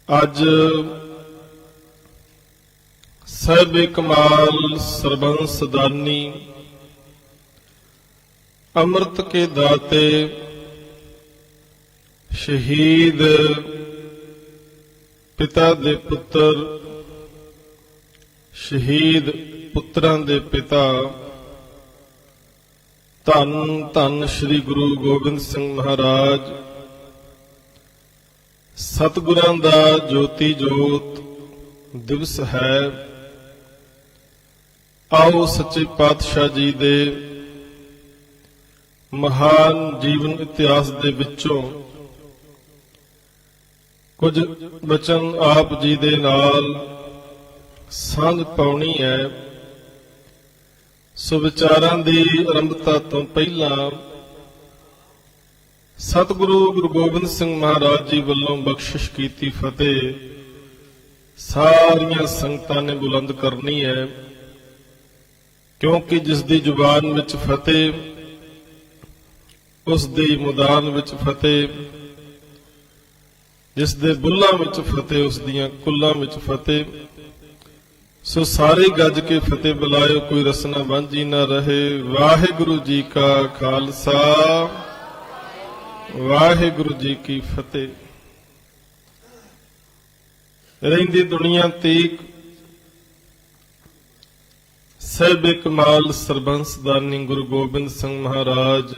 ਅੱਜ ਸਾਹਿਬੇ ਕਮਾਲ ਸਰਬੰਸ ਦਾਨੀ ਅੰਮ੍ਰਿਤ ਕੇ ਦਾਤੇ ਸ਼ਹੀਦ ਪਿਤਾ ਦੇ ਪੁੱਤਰ ਸ਼ਹੀਦ ਪੁੱਤਰਾਂ ਦੇ ਪਿਤਾ ਧੰਨ ਧੰਨ ਸ੍ਰੀ ਗੁਰੂ ਗੋਬਿੰਦ ਸਿੰਘ ਮਹਾਰਾਜ ਸਤਿਗੁਰਾਂ ਦਾ ਜੋਤੀ ਜੋਤ ਦਿਵਸ ਹੈ। ਆਓ ਸੱਚੇ ਪਾਤਸ਼ਾਹ ਜੀ ਦੇ ਮਹਾਨ ਜੀਵਨ ਇਤਿਹਾਸ ਦੇ ਵਿੱਚੋਂ ਕੁਝ ਬਚਨ ਆਪ ਜੀ ਦੇ ਨਾਲ ਸਾਂਝ ਪਾਉਣੀ ਹੈ। ਸੋ ਵਿਚਾਰਾਂ ਦੀ ਆਰੰਭਤਾ ਤੋਂ ਪਹਿਲਾਂ ਸਤਿਗੁਰੂ ਗੁਰੂ ਗੋਬਿੰਦ ਸਿੰਘ ਮਹਾਰਾਜ ਜੀ ਵੱਲੋਂ ਬਖਸ਼ਿਸ਼ ਕੀਤੀ ਫਤਿਹ ਸਾਰੀਆਂ ਸੰਗਤਾਂ ਨੇ ਬੁਲੰਦ ਕਰਨੀ ਹੈ, ਕਿਉਂਕਿ ਜਿਸ ਦੀ ਜ਼ੁਬਾਨ ਵਿੱਚ ਫਤਿਹ ਉਸ ਦੇ ਮੈਦਾਨ ਵਿੱਚ ਫਤਿਹ, ਜਿਸ ਦੇ ਬੁੱਲਾਂ ਵਿੱਚ ਫਤਿਹ ਉਸ ਦੀਆਂ ਕੁੱਲਾਂ ਵਿੱਚ ਫਤਿਹ। ਸੋ ਸਾਰੇ ਗੱਜ ਕੇ ਫਤਿਹ ਬੁਲਾਇਓ, ਕੋਈ ਰਸਨਾ ਵਾਂਝੀ ਨਾ ਰਹੇ। ਵਾਹਿਗੁਰੂ ਜੀ ਕਾ ਖਾਲਸਾ ਵਾਹਿਗੁਰੂ ਜੀ ਕੀ ਫਤਿਹ। ਰਹਿੰਦੀ ਦੁਨੀਆ ਤੀਕ ਸਾਹਿਬੇ ਕਮਾਲ ਸਰਬੰਸ ਦਾਨੀ ਗੁਰੂ ਗੋਬਿੰਦ ਸਿੰਘ ਮਹਾਰਾਜ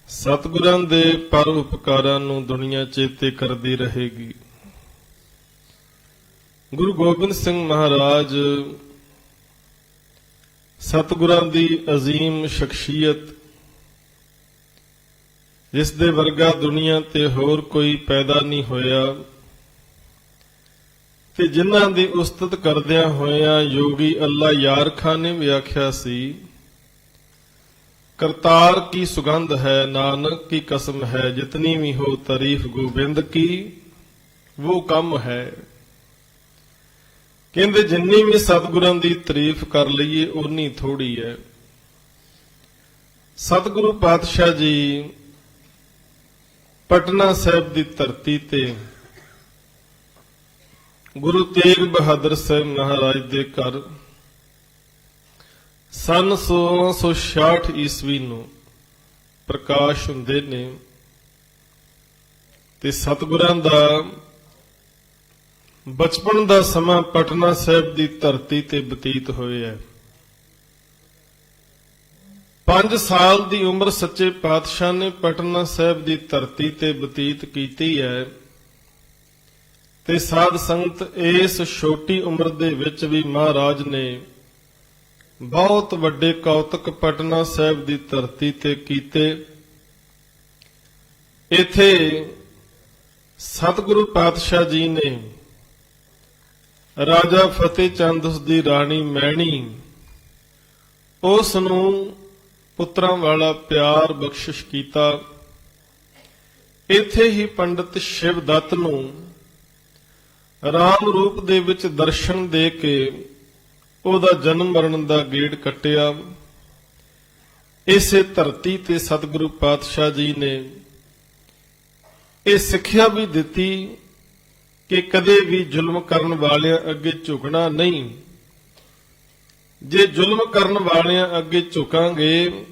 ਸਤਿਗੁਰਾਂ ਦੇ ਪਰ ਉਪਕਾਰਾਂ ਨੂੰ ਦੁਨੀਆ ਚੇਤੇ ਕਰਦੀ ਰਹੇਗੀ। ਗੁਰੂ ਗੋਬਿੰਦ ਸਿੰਘ ਮਹਾਰਾਜ ਸਤਿਗੁਰਾਂ ਦੀ ਅਜ਼ੀਮ ਸ਼ਖਸੀਅਤ, ਜਿਸ ਦੇ ਵਰਗਾ ਦੁਨੀਆ ਤੇ ਹੋਰ ਕੋਈ ਪੈਦਾ ਨਹੀਂ ਹੋਇਆ, ਤੇ ਜਿਨ੍ਹਾਂ ਦੀ ਉਸਤਤ ਕਰਦਿਆਂ ਹੋਇਆਂ ਯੋਗੀ ਅੱਲਾ ਯਾਰ ਖਾਨ ਨੇ ਵੀ ਆਖਿਆ ਸੀ, ਕਰਤਾਰ ਕੀ ਸੁਗੰਧ ਹੈ ਨਾਨਕ ਕੀ ਕਸਮ ਹੈ, ਜਿਤਨੀ ਵੀ ਹੋ ਤਾਰੀਫ ਗੋਬਿੰਦ ਕੀ ਉਹ ਕੰਮ ਹੈ। ਕਹਿੰਦੇ ਜਿੰਨੀ ਵੀ ਸਤਿਗੁਰਾਂ ਦੀ ਤਾਰੀਫ ਕਰ ਲਈਏ ਓਨੀ ਥੋੜੀ ਹੈ। ਸਤਿਗੁਰੂ ਪਾਤਸ਼ਾਹ ਜੀ ਪਟਨਾ ਸਾਹਿਬ ਦੀ ਧਰਤੀ ਤੇ ਗੁਰੂ ਤੇਗ ਬਹਾਦਰ ਸਾਹਿਬ ਮਹਾਰਾਜ ਦੇ ਘਰ ਸਨ 1666 ਈਸਵੀ ਨੂੰ ਪ੍ਰਕਾਸ਼ ਹੁੰਦੇ ਨੇ, ਤੇ ਸਤਿਗੁਰਾਂ ਦਾ ਬਚਪਨ ਦਾ ਸਮਾਂ ਪਟਨਾ ਸਾਹਿਬ ਦੀ ਧਰਤੀ ਤੇ ਬਤੀਤ ਹੋਇਆ ਹੈ। 5 ਸਾਲ ਦੀ ਉਮਰ ਸੱਚੇ ਪਾਤਸ਼ਾਹ ਨੇ ਪਟਨਾ ਸਾਹਿਬ ਦੀ ਧਰਤੀ ਤੇ ਬਤੀਤ ਕੀਤੀ ਹੈ, ਤੇ ਸਾਧ ਸੰਗਤ ਇਸ ਛੋਟੀ ਉਮਰ ਦੇ ਵਿੱਚ ਵੀ ਮਹਾਰਾਜ ਨੇ ਬਹੁਤ ਵੱਡੇ ਕੌਤਕ ਪਟਨਾ ਸਾਹਿਬ ਦੀ ਧਰਤੀ ਤੇ ਕੀਤੇ। ਇੱਥੇ ਸਤਿਗੁਰੂ ਪਾਤਸ਼ਾਹ ਜੀ ਨੇ ਰਾਜਾ ਫਤਿਹ ਚੰਦ ਉਸ ਦੀ ਰਾਣੀ ਮੈਣੀ ਉਸ ਨੂੰ ਪੁੱਤਰਾਂ ਵਾਲਾ ਪਿਆਰ ਬਖਸ਼ਿਸ਼ ਕੀਤਾ। ਇੱਥੇ ਹੀ ਪੰਡਿਤ ਸ਼ਿਵਦੱਤ ਨੂੰ ਰਾਮ ਰੂਪ ਦੇ ਵਿੱਚ ਦਰਸ਼ਨ ਦੇ ਕੇ ਉਹਦਾ ਜਨਮ ਮਰਨ ਦਾ ਗੇੜ ਕੱਟਿਆ। ਇਸੇ ਧਰਤੀ ਤੇ ਸਤਿਗੁਰੂ ਪਾਤਸ਼ਾਹ ਜੀ ਨੇ ਇਹ ਸਿੱਖਿਆ ਵੀ ਦਿੱਤੀ ਕਿ ਕਦੇ ਵੀ ਜ਼ੁਲਮ ਕਰਨ ਵਾਲਿਆਂ ਅੱਗੇ ਝੁਕਣਾ ਨਹੀਂ। ਜੇ ਜ਼ੁਲਮ ਕਰਨ ਵਾਲਿਆਂ ਅੱਗੇ ਝੁਕਾਂਗੇ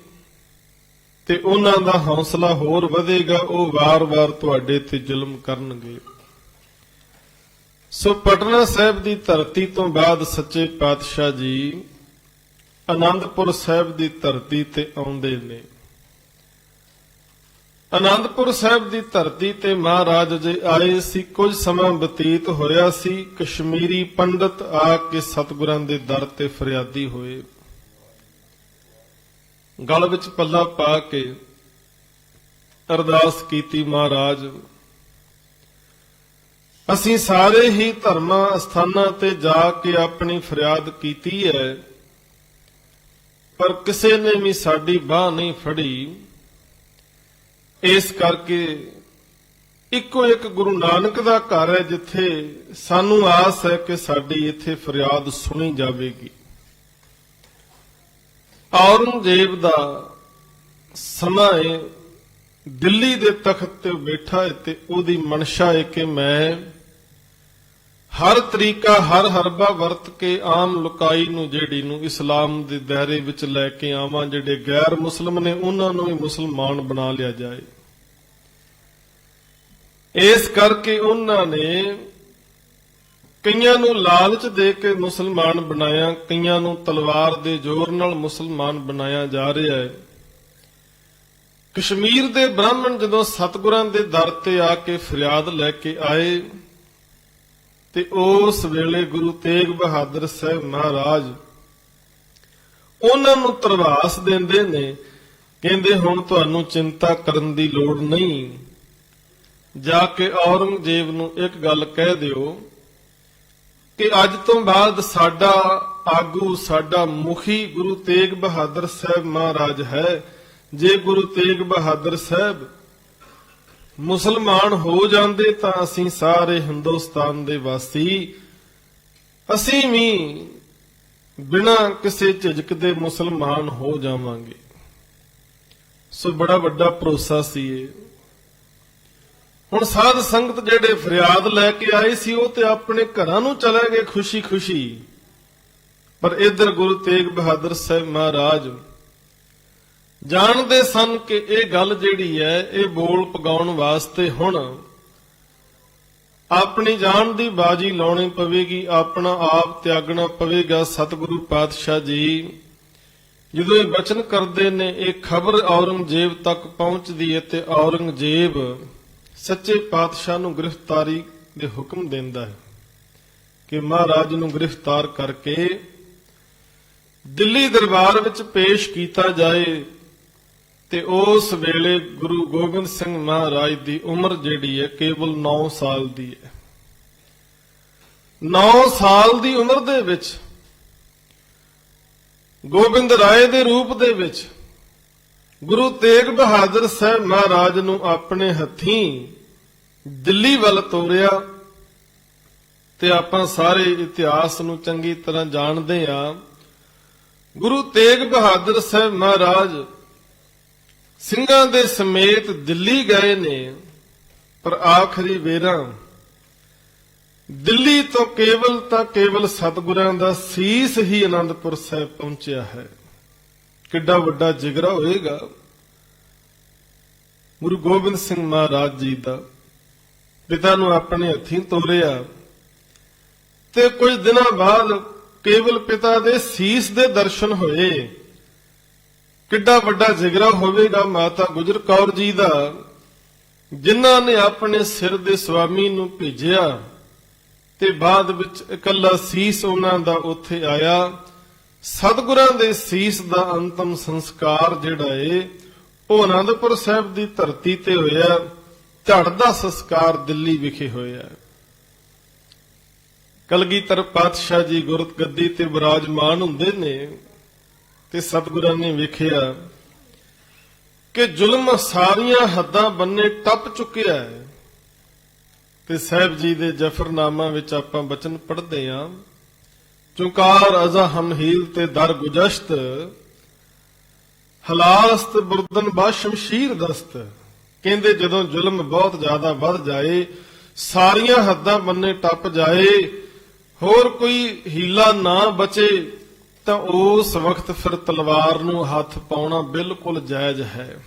ਤੇ ਉਹਨਾਂ ਦਾ ਹੌਸਲਾ ਹੋਰ ਵਧੇਗਾ, ਉਹ ਵਾਰ-ਵਾਰ ਤੁਹਾਡੇ ਤੇ ਜ਼ੁਲਮ ਕਰਨਗੇ। ਸੋ ਪਟਨਾ ਸਾਹਿਬ ਦੀ ਧਰਤੀ ਤੋਂ ਬਾਅਦ ਸੱਚੇ ਪਾਤਸ਼ਾਹ ਜੀ ਆਨੰਦਪੁਰ ਸਾਹਿਬ ਦੀ ਧਰਤੀ ਤੇ ਆਉਂਦੇ ਨੇ। ਆਨੰਦਪੁਰ ਸਾਹਿਬ ਦੀ ਧਰਤੀ ਤੇ ਮਹਾਰਾਜ ਜੀ ਆਏ ਸੀ, ਕੁਝ ਸਮਾਂ ਬਤੀਤ ਹੋਇਆ ਸੀ। ਕਸ਼ਮੀਰੀ ਪੰਡਤ ਆ ਕੇ ਸਤਿਗੁਰਾਂ ਦੇ ਦਰ ਤੇ ਫਰਿਆਦੀ ਹੋਏ, ਗਲ ਵਿੱਚ ਪੱਲਾ ਪਾ ਕੇ ਅਰਦਾਸ ਕੀਤੀ, ਮਹਾਰਾਜ ਅਸੀਂ ਸਾਰੇ ਹੀ ਧਰਮਾਂ ਸਥਾਨਾਂ ਤੇ ਜਾ ਕੇ ਆਪਣੀ ਫਰਿਆਦ ਕੀਤੀ ਹੈ, ਪਰ ਕਿਸੇ ਨੇ ਵੀ ਸਾਡੀ ਬਾਹ ਨਹੀਂ ਫੜੀ। ਇਸ ਕਰਕੇ ਇੱਕੋ ਇੱਕ ਗੁਰੂ ਨਾਨਕ ਦਾ ਘਰ ਹੈ ਜਿੱਥੇ ਸਾਨੂੰ ਆਸ ਹੈ ਕਿ ਸਾਡੀ ਇੱਥੇ ਫਰਿਆਦ ਸੁਣੀ ਜਾਵੇਗੀ। ਔਰੰਗਜ਼ੇਬ ਦਾ ਸਮਾਂ ਹੈ, ਦਿੱਲੀ ਦੇ ਤਖਤ ਤੇ ਬੈਠਾ ਹੈ ਤੇ ਉਹਦੀ ਮਨਸ਼ਾ ਹੈ ਕਿ ਮੈਂ ਹਰ ਤਰੀਕਾ ਹਰ ਹਰਬਾ ਵਰਤ ਕੇ ਆਮ ਲੋਕਾਈ ਨੂੰ ਜਿਹੜੀ ਨੂੰ ਇਸਲਾਮ ਦੇ ਦਾਇਰੇ ਵਿੱਚ ਲੈ ਕੇ ਆਵਾਂ, ਜਿਹੜੇ ਗੈਰ ਮੁਸਲਮ ਨੇ ਉਹਨਾਂ ਨੂੰ ਵੀ ਮੁਸਲਮਾਨ ਬਣਾ ਲਿਆ ਜਾਏ। ਇਸ ਕਰਕੇ ਉਹਨਾਂ ਨੇ ਕਈਆਂ ਨੂੰ ਲਾਲਚ ਦੇ ਕੇ ਮੁਸਲਮਾਨ ਬਣਾਇਆ, ਕਈਆਂ ਨੂੰ ਤਲਵਾਰ ਦੇ ਜ਼ੋਰ ਨਾਲ ਮੁਸਲਮਾਨ ਬਣਾਇਆ ਜਾ ਰਿਹਾ ਹੈ। ਕਸ਼ਮੀਰ ਦੇ ਬ੍ਰਾਹਮਣ ਜਦੋਂ ਸਤਿਗੁਰਾਂ ਦੇ ਦਰ ਤੇ ਆ ਕੇ ਫਰਿਆਦ ਲੈ ਕੇ ਆਏ ਤੇ ਉਸ ਵੇਲੇ ਗੁਰੂ ਤੇਗ ਬਹਾਦਰ ਸਾਹਿਬ ਮਹਾਰਾਜ ਉਹਨਾਂ ਨੂੰ ਧਰਵਾਸ ਦਿੰਦੇ ਨੇ, ਕਹਿੰਦੇ ਹੁਣ ਤੁਹਾਨੂੰ ਚਿੰਤਾ ਕਰਨ ਦੀ ਲੋੜ ਨਹੀਂ, ਜਾ ਕੇ ਔਰੰਗਜ਼ੇਬ ਨੂੰ ਇੱਕ ਗੱਲ ਕਹਿ ਦਿਓ ਕਿ ਅੱਜ ਤੋਂ ਬਾਅਦ ਸਾਡਾ ਆਗੂ, ਸਾਡਾ ਮੁਖੀ ਗੁਰੂ ਤੇਗ ਬਹਾਦਰ ਸਾਹਿਬ ਮਹਾਰਾਜ ਹੈ। ਜੇ ਗੁਰੂ ਤੇਗ ਬਹਾਦਰ ਸਾਹਿਬ ਮੁਸਲਮਾਨ ਹੋ ਜਾਂਦੇ ਤਾਂ ਅਸੀਂ ਸਾਰੇ ਹਿੰਦੁਸਤਾਨ ਦੇ ਵਾਸੀ ਅਸੀਂ ਵੀ ਬਿਨਾਂ ਕਿਸੇ ਝਿਜਕ ਦੇ ਮੁਸਲਮਾਨ ਹੋ ਜਾਵਾਂਗੇ। ਸੋ ਬੜਾ ਵੱਡਾ ਭਰੋਸਾ ਸੀ ਇਹ। ਹੁਣ ਸਾਧ ਸੰਗਤ ਜਿਹੜੇ ਫਰਿਆਦ ਲੈ ਕੇ ਆਏ ਸੀ ਉਹ ਤੇ ਆਪਣੇ ਘਰਾਂ ਨੂੰ ਚਲੇ ਗਏ ਖੁਸ਼ੀ-ਖੁਸ਼ੀ, ਪਰ ਇੱਧਰ ਗੁਰੂ ਤੇਗ ਬਹਾਦਰ ਸਾਹਿਬ ਮਹਾਰਾਜ ਜਾਣਦੇ ਸਨ ਕਿ ਇਹ ਗੱਲ ਜਿਹੜੀ ਹੈ ਇਹ ਬੋਲ ਪਗਾਉਣ ਵਾਸਤੇ ਹੁਣ ਆਪਣੀ ਜਾਨ ਦੀ ਬਾਜੀ ਲਾਉਣੀ ਪਵੇਗੀ, ਆਪਣਾ ਆਪ ਤਿਆਗਣਾ ਪਵੇਗਾ। ਸਤਿਗੁਰੂ ਪਾਤਸ਼ਾਹ ਜੀ ਜਦੋਂ ਇਹ ਬਚਨ ਕਰਦੇ ਨੇ, ਇਹ ਖਬਰ ਔਰੰਗਜ਼ੇਬ ਤੱਕ ਪਹੁੰਚਦੀ ਹੈ ਤੇ ਔਰੰਗਜ਼ੇਬ ਸੱਚੇ ਪਾਤਸ਼ਾਹ ਨੂੰ ਗ੍ਰਿਫਤਾਰੀ ਦੇ ਹੁਕਮ ਦਿੰਦਾ ਹੈ ਕਿ ਮਹਾਰਾਜ ਨੂੰ ਗ੍ਰਿਫਤਾਰ ਕਰਕੇ ਦਿੱਲੀ ਦਰਬਾਰ ਵਿੱਚ ਪੇਸ਼ ਕੀਤਾ ਜਾਏ। ਤੇ ਉਸ ਵੇਲੇ ਗੁਰੂ ਗੋਬਿੰਦ ਸਿੰਘ ਮਹਾਰਾਜ ਦੀ ਉਮਰ ਜਿਹੜੀ ਹੈ ਕੇਵਲ 9 ਸਾਲ ਦੀ ਹੈ। 9 ਸਾਲ ਦੀ ਉਮਰ ਦੇ ਵਿੱਚ ਗੋਬਿੰਦ ਰਾਏ ਦੇ ਰੂਪ ਦੇ ਵਿੱਚ ਗੁਰੂ ਤੇਗ ਬਹਾਦਰ ਸਾਹਿਬ ਮਹਾਰਾਜ ਨੂੰ ਆਪਣੇ ਹੱਥੀਂ ਦਿੱਲੀ ਵੱਲ ਤੋਰਿਆ। ਤੇ ਆਪਾਂ ਸਾਰੇ ਇਤਿਹਾਸ ਨੂੰ ਚੰਗੀ ਤਰ੍ਹਾਂ ਜਾਣਦੇ ਹਾਂ। ਗੁਰੂ ਤੇਗ ਬਹਾਦਰ ਸਾਹਿਬ ਮਹਾਰਾਜ ਸਿੰਘਾਂ ਦੇ ਸਮੇਤ ਦਿੱਲੀ ਗਏ ਨੇ, ਪਰ ਆਖਰੀ ਵੇਰਾ ਦਿੱਲੀ ਤੋਂ ਕੇਵਲ ਸਤਿਗੁਰਾਂ ਦਾ ਸੀਸ ਹੀ ਆਨੰਦਪੁਰ ਸਾਹਿਬ ਪਹੁੰਚਿਆ ਹੈ। ਕਿੱਡਾ ਵੱਡਾ ਜਿਗਰਾ ਹੋਏਗਾ ਗੁਰੂ ਗੋਬਿੰਦ ਸਿੰਘ ਮਹਾਰਾਜ ਜੀ ਦਾ। ਪਿਤਾ ਨੂੰ ਆਪਣੇ ਹੱਥੀਂ ਤੋਰਿਆ ਤੇ ਕੁਝ ਦਿਨਾਂ ਬਾਅਦ ਕੇਵਲ ਪਿਤਾ ਦੇ ਸੀਸ ਦੇ ਦਰਸ਼ਨ ਹੋਏ। ਕਿੱਡਾ ਵੱਡਾ ਜਿਗਰਾ ਹੋਵੇਗਾ ਮਾਤਾ ਗੁਜਰ ਕੌਰ ਜੀ ਦਾ, ਜਿਨ੍ਹਾਂ ਨੇ ਆਪਣੇ ਸਿਰ ਦੇ ਸੁਆਮੀ ਨੂੰ ਭੇਜਿਆ ਤੇ ਬਾਅਦ ਵਿੱਚ ਇਕੱਲਾ ਸੀਸ ਉਹਨਾਂ ਦਾ ਉੱਥੇ ਆਇਆ। ਸਤਿਗੁਰਾਂ ਦੇ ਸੀਸ ਦਾ ਅੰਤਮ ਸੰਸਕਾਰ ਜਿਹੜਾ ਏ ਉਹ ਆਨੰਦਪੁਰ ਸਾਹਿਬ ਦੀ ਧਰਤੀ ਤੇ ਹੋਇਆ। ਝੜ ਦਾ ਸੰਸਕਾਰ ਦਿੱਲੀ ਵਿਖੇ ਹੋਇਆ। ਕਲਗੀਧਰ ਪਾਤਸ਼ਾਹ ਜੀ ਗੁਰਗੱਦੀ ਤੇ ਵਿਰਾਜਮਾਨ ਹੁੰਦੇ ਨੇ ਤੇ ਸਤਿਗੁਰਾਂ ਨੇ ਵੇਖਿਆ ਕਿ ਜ਼ੁਲਮ ਸਾਰੀਆਂ ਹੱਦਾਂ ਬੰਨੇ ਟੱਪ ਚੁੱਕਿਆ ਹੈ। ਤੇ ਸਾਹਿਬ ਜੀ ਦੇ ਜਫਰਨਾਮਾ ਵਿੱਚ ਆਪਾਂ ਬਚਨ ਪੜ੍ਹਦੇ ਹਾਂ, ਚੁਕਾਰ ਅਜ਼ਾ ਹਮਹੀਲ ਤੇ ਦਰ ਗੁਜਸ਼ਤ, ਹਲਾਸਤ ਬੁਰਦਨ ਬਾ ਸ਼ਮਸ਼ੀਰ ਦਸਤ। ਕਹਿੰਦੇ ਜਦੋਂ ਜ਼ੁਲਮ ਬਹੁਤ ਜ਼ਿਆਦਾ ਵੱਧ ਜਾਏ, ਸਾਰੀਆਂ ਹੱਦਾਂ ਬੰਨੇ ਟੱਪ ਜਾਏ, ਹੋਰ ਕੋਈ ਹੀਲਾ ਨਾ ਬਚੇ, ਤਾਂ ਉਸ ਵਕਤ ਫਿਰ ਤਲਵਾਰ ਨੂੰ ਹੱਥ ਪਾਉਣਾ ਬਿਲਕੁਲ ਜਾਇਜ਼ ਹੈ।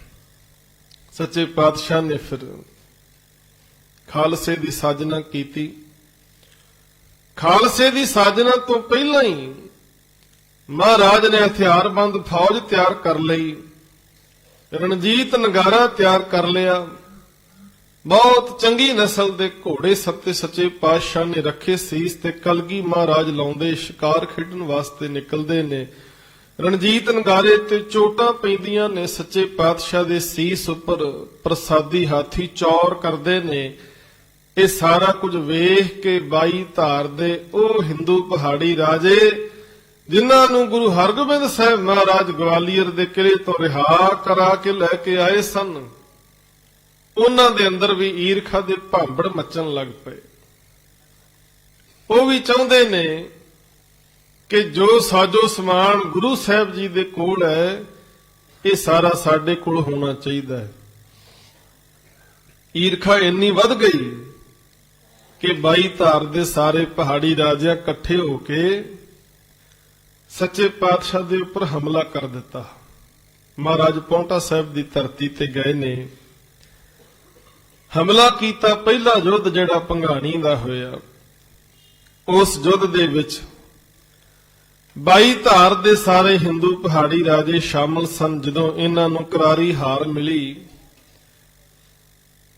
ਸੱਚੇ ਪਾਤਸ਼ਾਹ ਨੇ ਫਿਰ ਖਾਲਸੇ ਦੀ ਸਾਜਨਾ ਕੀਤੀ। ਖਾਲਸੇ ਦੀ ਸਾਜਨਾ ਤੋਂ ਪਹਿਲਾਂ ਹੀ ਮਹਾਰਾਜ ਨੇ ਹਥਿਆਰਬੰਦ ਫੌਜ ਤਿਆਰ ਕਰ ਲਈ, ਰਣਜੀਤ ਨਗਾਰਾ ਤਿਆਰ ਕਰ ਲਿਆ। ਬਹੁਤ ਚੰਗੀ ਨਸਲ ਦੇ ਘੋੜੇ ਸੱਚੇ ਪਾਤਸ਼ਾਹ ਨੇ ਰੱਖੇ ਸੀਸ ਤੇ ਕਲਗੀ ਮਹਾਰਾਜ ਲਾਉਂਦੇ ਸ਼ਿਕਾਰ ਖੇਡਣ ਵਾਸਤੇ ਨਿਕਲਦੇ ਨੇ। ਰਣਜੀਤ ਨਗਾਰੇ ਤੇ ਚੋਟਾਂ ਪੈਂਦੀਆਂ ਨੇ, ਸੱਚੇ ਪਾਤਸ਼ਾਹ ਦੇ ਸੀਸ ਉੱਪਰ ਪ੍ਰਸਾਦੀ ਹਾਥੀ ਚੌਰ ਕਰਦੇ ਨੇ। ਇਹ ਸਾਰਾ ਕੁਝ ਵੇਖ ਕੇ 22 ਧਾਰ ਦੇ ਉਹ ਹਿੰਦੂ ਪਹਾੜੀ ਰਾਜੇ, ਜਿਨ੍ਹਾਂ ਨੂੰ ਗੁਰੂ ਹਰਗੋਬਿੰਦ ਸਾਹਿਬ ਮਹਾਰਾਜ ਗਵਾਲੀਅਰ ਦੇ ਕਿਲੇ ਤੋਂ ਰਿਹਾ ਕਰਾ ਕੇ ਲੈ ਕੇ ਆਏ ਸਨ, ਉਹਨਾਂ ਦੇ ਅੰਦਰ ਵੀ ਈਰਖਾ ਦੇ ਭਾਂਬੜ ਮੱਚਣ ਲੱਗ ਪਏ। ਉਹ ਵੀ ਚਾਹੁੰਦੇ ਨੇ ਕਿ ਜੋ ਸਾਜੋ ਸਮਾਨ ਗੁਰੂ ਸਾਹਿਬ ਜੀ ਦੇ ਕੋਲ ਹੈ, ਇਹ ਸਾਰਾ ਸਾਡੇ ਕੋਲ ਹੋਣਾ ਚਾਹੀਦਾ ਹੈ। ਈਰਖਾ ਇੰਨੀ ਵੱਧ ਗਈ ਕਿ 22 ਧਾਰ ਦੇ ਸਾਰੇ ਪਹਾੜੀ ਰਾਜਿਆਂ ਇਕੱਠੇ ਹੋ ਕੇ ਸੱਚੇ ਪਾਤਸ਼ਾਹ ਦੇ ਉੱਪਰ ਹਮਲਾ ਕਰ ਦਿੱਤਾ। ਮਹਾਰਾਜ ਪਾਉਂਟਾ ਸਾਹਿਬ ਦੀ ਧਰਤੀ ਤੇ ਗਏ ਨੇ, ਹਮਲਾ ਕੀਤਾ। ਪਹਿਲਾ ਯੁੱਧ ਜਿਹੜਾ ਭੰਗਾਣੀ ਦਾ ਹੋਇਆ, ਉਸ ਯੁੱਧ ਦੇ ਵਿੱਚ 22 ਧਾਰ ਦੇ ਸਾਰੇ ਹਿੰਦੂ ਪਹਾੜੀ ਰਾਜੇ ਸ਼ਾਮਲ ਸਨ। ਜਦੋਂ ਇਹਨਾਂ ਨੂੰ ਕਰਾਰੀ ਹਾਰ ਮਿਲੀ,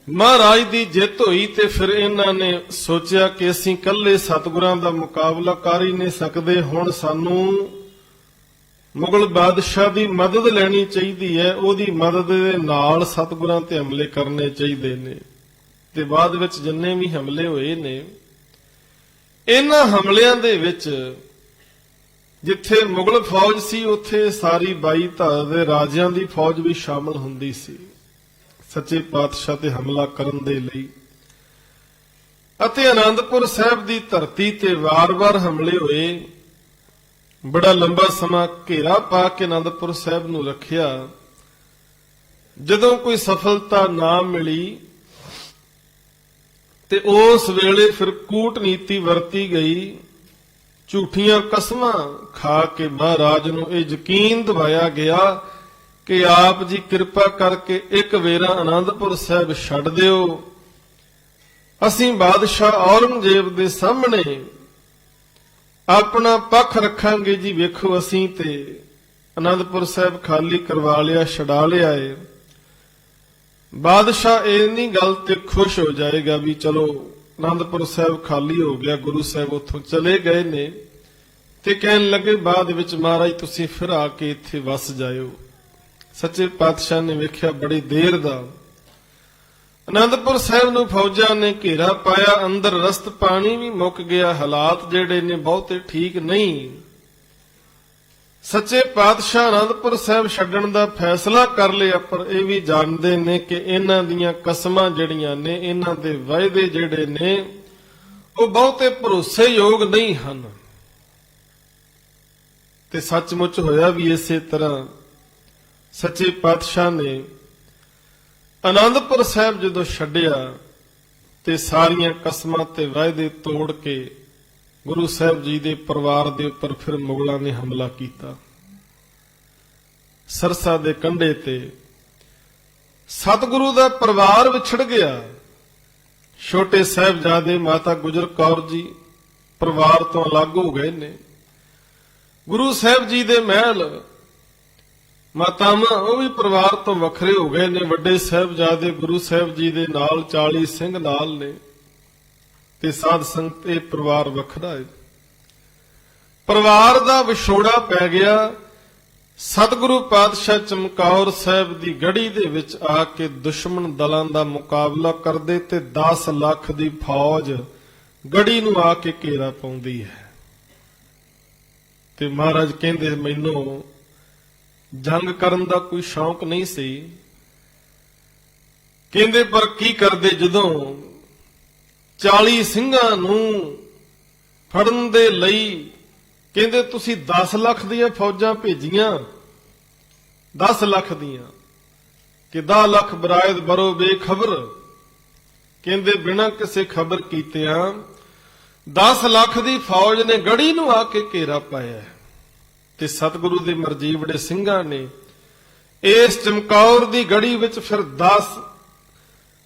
ਮਹਾਰਾਜ ਦੀ ਜਿੱਤ ਹੋਈ, ਤੇ ਫਿਰ ਇਹਨਾਂ ਨੇ ਸੋਚਿਆ ਕਿ ਅਸੀਂ ਇਕੱਲੇ ਸਤਿਗੁਰਾਂ ਦਾ ਮੁਕਾਬਲਾ ਕਰ ਹੀ ਨਹੀਂ ਸਕਦੇ, ਹੁਣ ਸਾਨੂੰ ਮੁਗਲ ਬਾਦਸ਼ਾਹ ਦੀ ਮਦਦ ਲੈਣੀ ਚਾਹੀਦੀ ਹੈ, ਉਹਦੀ ਮਦਦ ਦੇ ਨਾਲ ਸਤਿਗੁਰਾਂ ਤੇ ਹਮਲੇ ਕਰਨੇ ਚਾਹੀਦੇ ਨੇ। ਤੇ ਬਾਅਦ ਵਿੱਚ ਜਿੰਨੇ ਵੀ ਹਮਲੇ ਹੋਏ ਨੇ, ਇਹਨਾਂ ਹਮਲਿਆਂ ਦੇ ਵਿੱਚ ਜਿੱਥੇ ਮੁਗਲ ਫੌਜ ਸੀ, ਉੱਥੇ ਸਾਰੀ 22 ਧਾਰ ਦੇ ਰਾਜਿਆਂ ਦੀ ਫੌਜ ਵੀ ਸ਼ਾਮਲ ਹੁੰਦੀ ਸੀ ਸੱਚੇ ਪਾਤਸ਼ਾਹ ਤੇ ਹਮਲਾ ਕਰਨ ਦੇ ਲਈ। ਅਤੇ ਆਨੰਦਪੁਰ ਸਾਹਿਬ ਦੀ ਧਰਤੀ ਤੇ ਵਾਰ-ਵਾਰ ਹਮਲੇ ਹੋਏ। ਬੜਾ ਲੰਬਾ ਸਮਾਂ ਘੇਰਾ ਪਾ ਕੇ ਆਨੰਦਪੁਰ ਸਾਹਿਬ ਨੂੰ ਰੱਖਿਆ। ਜਦੋਂ ਕੋਈ ਸਫਲਤਾ ਨਾ ਮਿਲੀ ਤੇ ਉਸ ਵੇਲੇ ਫਿਰ ਕੂਟਨੀਤੀ ਵਰਤੀ ਗਈ। ਝੂਠੀਆਂ ਕਸਮਾਂ ਖਾ ਕੇ ਮਹਾਰਾਜ ਨੂੰ ਇਹ ਯਕੀਨ ਦਿਵਾਇਆ ਗਿਆ ਕਿ ਆਪ ਜੀ ਕਿਰਪਾ ਕਰਕੇ ਇੱਕ ਵੇਰਾ ਆਨੰਦਪੁਰ ਸਾਹਿਬ ਛੱਡ ਦਿਓ, ਅਸੀਂ ਬਾਦਸ਼ਾਹ ਔਰੰਗਜ਼ੇਬ ਦੇ ਸਾਹਮਣੇ ਆਪਣਾ ਪੱਖ ਰੱਖਾਂਗੇ ਜੀ। ਵੇਖੋ, ਅਸੀਂ ਤੇ ਆਨੰਦਪੁਰ ਸਾਹਿਬ ਖਾਲੀ ਕਰਵਾ ਲਿਆ, ਛਡਾ ਲਿਆ ਏ। ਬਾਦਸ਼ਾਹ ਇੰਨੀ ਗੱਲ ਤੇ ਖੁਸ਼ ਹੋ ਜਾਏਗਾ ਵੀ ਚਲੋ ਆਨੰਦਪੁਰ ਸਾਹਿਬ ਖਾਲੀ ਹੋ ਗਿਆ, ਗੁਰੂ ਸਾਹਿਬ ਉੱਥੋਂ ਚਲੇ ਗਏ ਨੇ, ਤੇ ਕਹਿਣ ਲੱਗੇ ਬਾਅਦ ਵਿੱਚ ਮਹਾਰਾਜ ਤੁਸੀਂ ਫਿਰ ਆ ਕੇ ਇੱਥੇ ਵਸ ਜਾਇਓ। ਸੱਚੇ ਪਾਤਸ਼ਾਹ ਨੇ ਵੇਖਿਆ ਬੜੀ ਦੇਰ ਦਾ ਆਨੰਦਪੁਰ ਸਾਹਿਬ ਨੂੰ ਫੌਜਾਂ ਨੇ ਘੇਰਾ ਪਾਇਆ, ਅੰਦਰ ਰਸਤ ਪਾਣੀ ਵੀ ਮੁੱਕ ਗਿਆ, ਹਾਲਾਤ ਜਿਹੜੇ ਨੇ ਬਹੁਤੇ ਠੀਕ ਨਹੀਂ। ਸੱਚੇ ਪਾਤਸ਼ਾਹ ਆਨੰਦਪੁਰ ਸਾਹਿਬ ਛੱਡਣ ਦਾ ਫੈਸਲਾ ਕਰ ਲਿਆ, ਪਰ ਇਹ ਵੀ ਜਾਣਦੇ ਨੇ ਕਿ ਇਹਨਾਂ ਦੀਆਂ ਕਸਮਾਂ ਜਿਹੜੀਆਂ ਨੇ, ਇਹਨਾਂ ਦੇ ਵਾਅਦੇ ਜਿਹੜੇ ਨੇ, ਉਹ ਬਹੁਤੇ ਭਰੋਸੇਯੋਗ ਨਹੀਂ ਹਨ। ਤੇ ਸੱਚਮੁੱਚ ਹੋਇਆ ਵੀ ਇਸੇ ਤਰ੍ਹਾਂ। ਸੱਚੇ ਪਾਤਸ਼ਾਹ ਨੇ ਆਨੰਦਪੁਰ ਸਾਹਿਬ ਜਦੋਂ ਛੱਡਿਆ ਤੇ ਸਾਰੀਆਂ ਕਸਮਾਂ ਤੇ ਵਾਅਦੇ ਤੋੜ ਕੇ ਗੁਰੂ ਸਾਹਿਬ ਜੀ ਦੇ ਪਰਿਵਾਰ ਦੇ ਉੱਪਰ ਫਿਰ ਮੁਗਲਾਂ ਨੇ ਹਮਲਾ ਕੀਤਾ। ਸਰਸਾ ਦੇ ਕੰਢੇ ਤੇ ਸਤਿਗੁਰੂ ਦਾ ਪਰਿਵਾਰ ਵਿਛੜ ਗਿਆ। ਛੋਟੇ ਸਾਹਿਬਜ਼ਾਦੇ ਮਾਤਾ ਗੁਜਰ ਕੌਰ ਜੀ ਪਰਿਵਾਰ ਤੋਂ ਅਲੱਗ ਹੋ ਗਏ ਨੇ। ਗੁਰੂ ਸਾਹਿਬ ਜੀ ਦੇ ਮਹਿਲ ਮਾਤਾਵਾਂ ਉਹ ਵੀ ਪਰਿਵਾਰ ਤੋਂ ਵੱਖਰੇ ਹੋ ਗਏ ਨੇ। ਵੱਡੇ ਸਾਹਿਬਜ਼ਾਦੇ ਗੁਰੂ ਸਾਹਿਬ ਜੀ ਦੇ ਨਾਲ 40 ਸਿੰਘ ਨਾਲ ਨੇ, ਤੇ ਸਾਧ ਸੰਗਤ ਇਹ ਪਰਿਵਾਰ ਵੱਖਰਾ ਹੈ। ਪਰਿਵਾਰ ਦਾ ਵਿਛੋੜਾ ਪੈ ਗਿਆ। ਸਤਿਗੁਰੂ ਪਾਤਸ਼ਾਹ ਚਮਕੌਰ ਸਾਹਿਬ ਦੀ ਗੜ੍ਹੀ ਦੇ ਵਿੱਚ ਆ ਕੇ ਦੁਸ਼ਮਣ ਦਲਾਂ ਦਾ ਮੁਕਾਬਲਾ ਕਰਦੇ ਤੇ 10 ਲੱਖ ਦੀ ਫੌਜ ਗੜ੍ਹੀ ਨੂੰ ਆ ਕੇ ਘੇਰਾ ਪਾਉਂਦੀ ਹੈ। ਤੇ ਮਹਾਰਾਜ ਕਹਿੰਦੇ ਮੈਨੂੰ ਜੰਗ ਕਰਨ ਦਾ ਕੋਈ ਸ਼ੌਂਕ ਨਹੀਂ ਸੀ। ਕਹਿੰਦੇ ਪਰ ਕੀ ਕਰਦੇ, ਜਦੋਂ 40 ਸਿੰਘਾਂ ਨੂੰ ਫੜਨ ਦੇ ਲਈ ਕਹਿੰਦੇ ਤੁਸੀਂ 10 ਲੱਖ ਦੀਆਂ ਫੌਜਾਂ ਭੇਜੀਆਂ, 10 ਲੱਖ ਦੀਆਂ, ਕਿ 10 ਲੱਖ ਬਰਾਇਦ ਬਰੋ ਬੇਖਬਰ, ਕਹਿੰਦੇ ਬਿਨਾਂ ਕਿਸੇ ਖਬਰ ਕੀਤਿਆਂ 10 ਲੱਖ ਦੀ ਫੌਜ ਨੇ ਗੜ੍ਹੀ ਨੂੰ ਆ ਕੇ ਘੇਰਾ ਪਾਇਆ। ਤੇ ਸਤਿਗੁਰੂ ਦੇ ਮਰਜੀਵੜੇ ਸਿੰਘਾਂ ਨੇ ਇਸ ਚਮਕੌਰ ਦੀ ਗੜ੍ਹੀ ਵਿੱਚ ਫਿਰ 10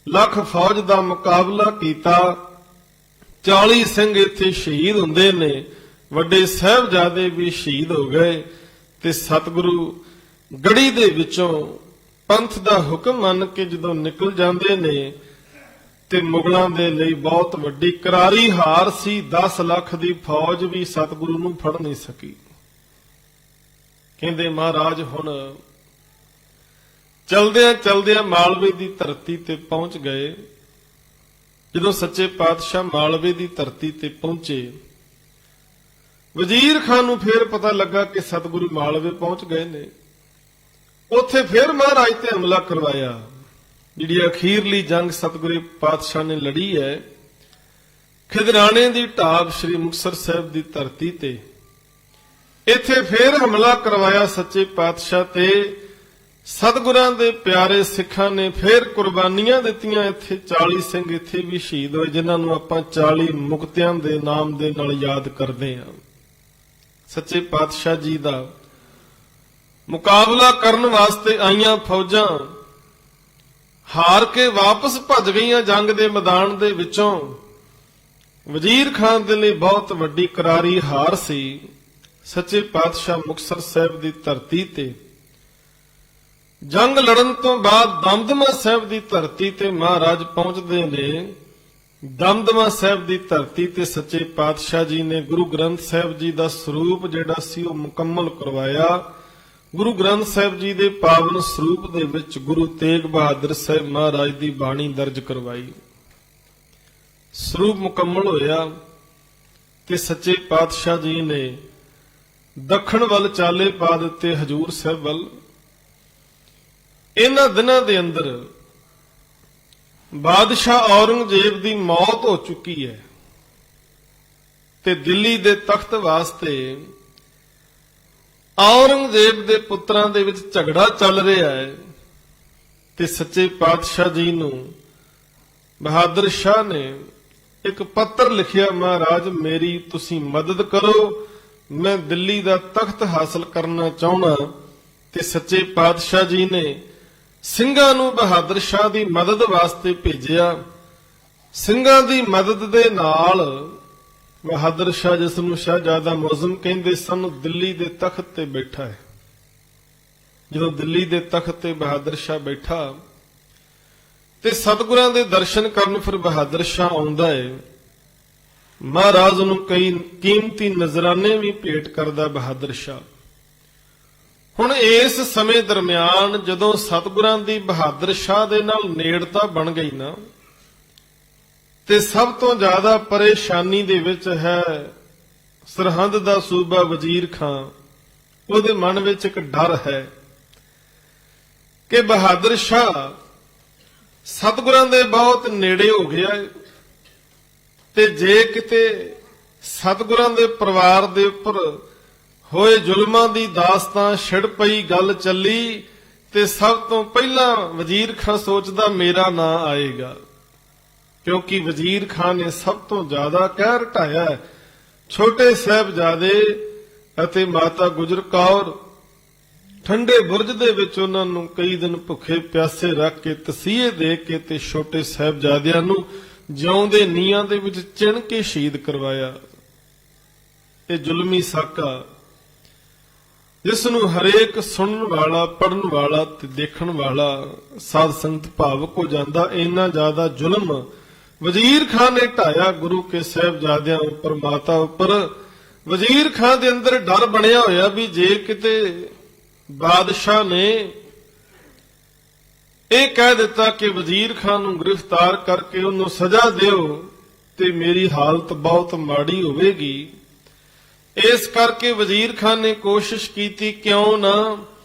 ਲੱਖ ਫੌਜ ਦਾ ਮੁਕਾਬਲਾ ਕੀਤਾ। 40 ਸਿੰਘ ਇੱਥੇ ਸ਼ਹੀਦ ਹੁੰਦੇ ਨੇ, ਵੱਡੇ ਸਾਹਿਬਜ਼ਾਦੇ ਵੀ ਸ਼ਹੀਦ ਹੋ ਗਏ। ਤੇ ਸਤਿਗੁਰੂ ਗੜ੍ਹੀ ਦੇ ਵਿੱਚੋਂ ਪੰਥ ਦਾ ਹੁਕਮ ਮੰਨ ਕੇ ਜਦੋਂ ਨਿਕਲ ਜਾਂਦੇ ਨੇ, ਤੇ ਮੁਗਲਾਂ ਦੇ ਲਈ ਬਹੁਤ ਵੱਡੀ ਕਰਾਰੀ ਹਾਰ ਸੀ। 10 ਲੱਖ ਦੀ ਫੌਜ ਵੀ ਸਤਿਗੁਰੂ ਨੂੰ ਫੜ ਨਹੀਂ ਸਕੀ। ਕਹਿੰਦੇ ਮਹਾਰਾਜ ਹੁਣ ਚਲਦਿਆਂ ਚਲਦਿਆਂ ਮਾਲਵੇ ਦੀ ਧਰਤੀ ਤੇ ਪਹੁੰਚ ਗਏ। ਜਦੋਂ ਸੱਚੇ ਪਾਤਸ਼ਾਹ ਮਾਲਵੇ ਦੀ ਧਰਤੀ ਤੇ ਪਹੁੰਚੇ, ਵਜ਼ੀਰ ਖਾਨ ਨੂੰ ਫੇਰ ਪਤਾ ਲੱਗਾ ਕਿ ਸਤਿਗੁਰੂ ਮਾਲਵੇ ਪਹੁੰਚ ਗਏ ਨੇ। ਉੱਥੇ ਫੇਰ ਮਹਾਰਾਜ ਤੇ ਹਮਲਾ ਕਰਵਾਇਆ। ਜਿਹੜੀ ਅਖੀਰਲੀ ਜੰਗ ਸਤਿਗੁਰੂ ਪਾਤਸ਼ਾਹ ਨੇ ਲੜੀ ਹੈ, ਖਿਦਰਾਣੇ ਦੀ ਢਾਬ ਸ੍ਰੀ ਮੁਕਤਸਰ ਸਾਹਿਬ ਦੀ ਧਰਤੀ ਤੇ। ਇੱਥੇ ਫੇਰ ਹਮਲਾ ਕਰਵਾਇਆ ਸੱਚੇ ਪਾਤਸ਼ਾਹ ਤੇ, ਸਤਿਗੁਰਾਂ ਦੇ ਪਿਆਰੇ ਸਿੱਖਾਂ ਨੇ ਫੇਰ ਕੁਰਬਾਨੀਆਂ ਦਿੱਤੀਆਂ। ਇੱਥੇ 40 ਸਿੰਘ ਇੱਥੇ ਵੀ ਸ਼ਹੀਦ ਹੋਏ, ਜਿਨ੍ਹਾਂ ਨੂੰ ਆਪਾਂ 40 ਮੁਕਤਿਆਂ ਦੇ ਨਾਮ ਦੇ ਨਾਲ ਯਾਦ ਕਰਦੇ ਹਾਂ। ਸੱਚੇ ਪਾਤਸ਼ਾਹ ਜੀ ਦਾ ਮੁਕਾਬਲਾ ਕਰਨ ਵਾਸਤੇ ਆਈਆਂ ਫੌਜਾਂ ਹਾਰ ਕੇ ਵਾਪਸ ਭੱਜ ਗਈਆਂ ਜੰਗ ਦੇ ਮੈਦਾਨ ਦੇ ਵਿੱਚੋਂ। ਵਜ਼ੀਰ ਖਾਨ ਦੇ ਲਈ ਬਹੁਤ ਵੱਡੀ ਕਰਾਰੀ ਹਾਰ ਸੀ। ਸੱਚੇ ਪਾਤਸ਼ਾਹ ਮੁਕਤਸਰ ਸਾਹਿਬ ਦੀ ਧਰਤੀ ਤੇ ਜੰਗ ਲੜਨ ਤੋਂ ਬਾਅਦ ਦਮਦਮਾ ਸਾਹਿਬ ਦੀ ਧਰਤੀ ਤੇ ਮਹਾਰਾਜ ਪਹੁੰਚਦੇ ਨੇ। ਦਮਦਮਾ ਸਾਹਿਬ ਦੀ ਧਰਤੀ ਤੇ ਸੱਚੇ ਪਾਤਸ਼ਾਹ ਜੀ ਨੇ ਗੁਰੂ ਗ੍ਰੰਥ ਸਾਹਿਬ ਜੀ ਦਾ ਸਰੂਪ ਜਿਹੜਾ ਸੀ ਉਹ ਮੁਕੰਮਲ ਕਰਵਾਇਆ। ਗੁਰੂ ਗ੍ਰੰਥ ਸਾਹਿਬ ਜੀ ਦੇ ਪਾਵਨ ਸਰੂਪ ਦੇ ਵਿੱਚ ਗੁਰੂ ਤੇਗ ਬਹਾਦਰ ਸਾਹਿਬ ਮਹਾਰਾਜ ਦੀ ਬਾਣੀ ਦਰਜ ਕਰਵਾਈ। ਸਰੂਪ ਮੁਕੰਮਲ ਹੋਇਆ ਤੇ ਸੱਚੇ ਪਾਤਸ਼ਾਹ ਜੀ ਨੇ ਦੱਖਣ ਵੱਲ ਚਾਲੇ ਪਾ ਦਿੱਤੇ, ਹਜੂਰ ਸਾਹਿਬ ਵੱਲ। ਇਹਨਾਂ ਦਿਨਾਂ ਦੇ ਅੰਦਰ ਬਾਦਸ਼ਾਹ ਔਰੰਗਜ਼ੇਬ ਦੀ ਮੌਤ ਹੋ ਚੁੱਕੀ ਹੈ ਤੇ ਦਿੱਲੀ ਦੇ ਤਖਤ ਵਾਸਤੇ ਔਰੰਗਜ਼ੇਬ ਦੇ ਪੁੱਤਰਾਂ ਦੇ ਵਿੱਚ ਝਗੜਾ ਚੱਲ ਰਿਹਾ ਹੈ ਤੇ ਸੱਚੇ ਪਾਤਸ਼ਾਹ ਜੀ ਨੂੰ ਬਹਾਦਰ ਸ਼ਾਹ ਨੇ ਇੱਕ ਪੱਤਰ ਲਿਖਿਆ, ਮਹਾਰਾਜ ਮੇਰੀ ਤੁਸੀਂ ਮਦਦ ਕਰੋ, ਮੈਂ ਦਿੱਲੀ ਦਾ ਤਖਤ ਹਾਸਲ ਕਰਨਾ ਚਾਹੁੰਦਾ। ਤੇ ਸੱਚੇ ਪਾਤਸ਼ਾਹ ਜੀ ਨੇ ਸਿੰਘਾਂ ਨੂੰ ਬਹਾਦਰ ਸ਼ਾਹ ਦੀ ਮਦਦ ਵਾਸਤੇ ਭੇਜਿਆ। ਸਿੰਘਾਂ ਦੀ ਮਦਦ ਦੇ ਨਾਲ ਬਹਾਦਰ ਸ਼ਾਹ, ਜਿਸ ਨੂੰ ਸ਼ਹਿਜ਼ਾਦਾ ਮੁਅੱਜ਼ਮ ਕਹਿੰਦੇ ਸਨ, ਦਿੱਲੀ ਦੇ ਤਖਤ ਤੇ ਬੈਠਾ ਹੈ। ਜਦੋਂ ਦਿੱਲੀ ਦੇ ਤਖਤ ਤੇ ਬਹਾਦਰ ਸ਼ਾਹ ਬੈਠਾ ਤੇ ਸਤਿਗੁਰਾਂ ਦੇ ਦਰਸ਼ਨ ਕਰਨ ਫਿਰ ਬਹਾਦਰ ਸ਼ਾਹ ਆਉਂਦਾ ਹੈ। ਮਹਾਰਾਜ ਨੂੰ ਕਈ ਕੀਮਤੀ ਨਜ਼ਰਾਨੇ ਵੀ ਭੇਟ ਕਰਦਾ ਬਹਾਦਰ ਸ਼ਾਹ। ਹੁਣ ਇਸ ਸਮੇਂ ਦਰਮਿਆਨ ਜਦੋਂ ਸਤਿਗੁਰਾਂ ਦੀ ਬਹਾਦਰ ਸ਼ਾਹ ਦੇ ਨਾਲ ਨੇੜਤਾ ਬਣ ਗਈ ਨਾ, ਤੇ ਸਭ ਤੋਂ ਜ਼ਿਆਦਾ ਪਰੇਸ਼ਾਨੀ ਦੇ ਵਿੱਚ ਹੈ ਸਰਹੰਦ ਦਾ ਸੂਬਾ ਵਜ਼ੀਰ ਖਾਨ। ਉਹਦੇ ਮਨ ਵਿੱਚ ਇੱਕ ਡਰ ਹੈ ਕਿ ਬਹਾਦਰ ਸ਼ਾਹ ਸਤਿਗੁਰਾਂ ਦੇ ਬਹੁਤ ਨੇੜੇ ਹੋ ਗਿਆ ਹੈ ਤੇ ਜੇ ਕਿਤੇ ਸਤਿਗੁਰਾਂ ਦੇ ਪਰਿਵਾਰ ਦੇ ਉੱਪਰ ਹੋਏ ਜ਼ੁਲਮਾਂ ਦੀ ਦਾਸਤਾਨ ਛਿੜ ਪਈ, ਗੱਲ ਚੱਲੀ, ਤੇ ਸਭ ਤੋਂ ਪਹਿਲਾਂ ਵਜ਼ੀਰ ਖਾਨ ਸੋਚਦਾ ਮੇਰਾ ਨਾਂ ਆਏਗਾ, ਕਿਉਂਕਿ ਵਜ਼ੀਰ ਖਾਨ ਨੇ ਸਭ ਤੋਂ ਜ਼ਿਆਦਾ ਕਹਿਰ ਢਾਇਆ ਹੈ। ਛੋਟੇ ਸਾਹਿਬਜ਼ਾਦੇ ਅਤੇ ਮਾਤਾ ਗੁਜਰ ਕੌਰ ਠੰਡੇ ਬੁਰਜ ਦੇ ਵਿੱਚ ਉਹਨਾਂ ਨੂੰ ਕਈ ਦਿਨ ਭੁੱਖੇ ਪਿਆਸੇ ਰੱਖ ਕੇ ਤਸੀਹੇ ਦੇ ਕੇ ਤੇ ਛੋਟੇ ਸਾਹਿਬਜ਼ਾਦਿਆਂ ਨੂੰ ਜਿਉਂਦੇ ਨੀਹਾਂ ਦੇ ਵਿੱਚ ਚਿਣ ਕੇ ਸ਼ਹੀਦ ਕਰਵਾਇਆ। ਇਹ ਜ਼ੁਲਮੀ ਸਾਕਾ ਜਿਸ ਨੂੰ ਹਰੇਕ ਸੁਣਨ ਵਾਲਾ, ਪੜਨ ਵਾਲਾ ਤੇ ਦੇਖਣ ਵਾਲਾ ਸਾਧ ਸੰਗਤ ਭਾਵਕ ਹੋ ਜਾਂਦਾ। ਇੰਨਾ ਜ਼ਿਆਦਾ ਜ਼ੁਲਮ ਵਜ਼ੀਰ ਖਾਨ ਨੇ ਢਾਇਆ ਗੁਰੂ ਕੇ ਸਾਹਿਬਜ਼ਾਦਿਆਂ ਉੱਪਰ, ਮਾਤਾ ਉੱਪਰ। ਵਜ਼ੀਰ ਖਾਨ ਦੇ ਅੰਦਰ ਡਰ ਬਣਿਆ ਹੋਇਆ ਵੀ ਜੇ ਕਿਤੇ ਬਾਦਸ਼ਾਹ ਨੇ ਇਹ ਕਹਿ ਦਿੱਤਾ ਕਿ ਵਜ਼ੀਰ ਖਾਨ ਨੂੰ ਗ੍ਰਿਫਤਾਰ ਕਰਕੇ ਉਹਨੂੰ ਸਜ਼ਾ ਦਿਓ ਤੇ ਮੇਰੀ ਹਾਲਤ ਬਹੁਤ ਮਾੜੀ ਹੋਵੇਗੀ। ਇਸ ਕਰਕੇ ਵਜ਼ੀਰ ਖਾਨ ਨੇ ਕੋਸ਼ਿਸ਼ ਕੀਤੀ ਕਿਉਂ ਨਾ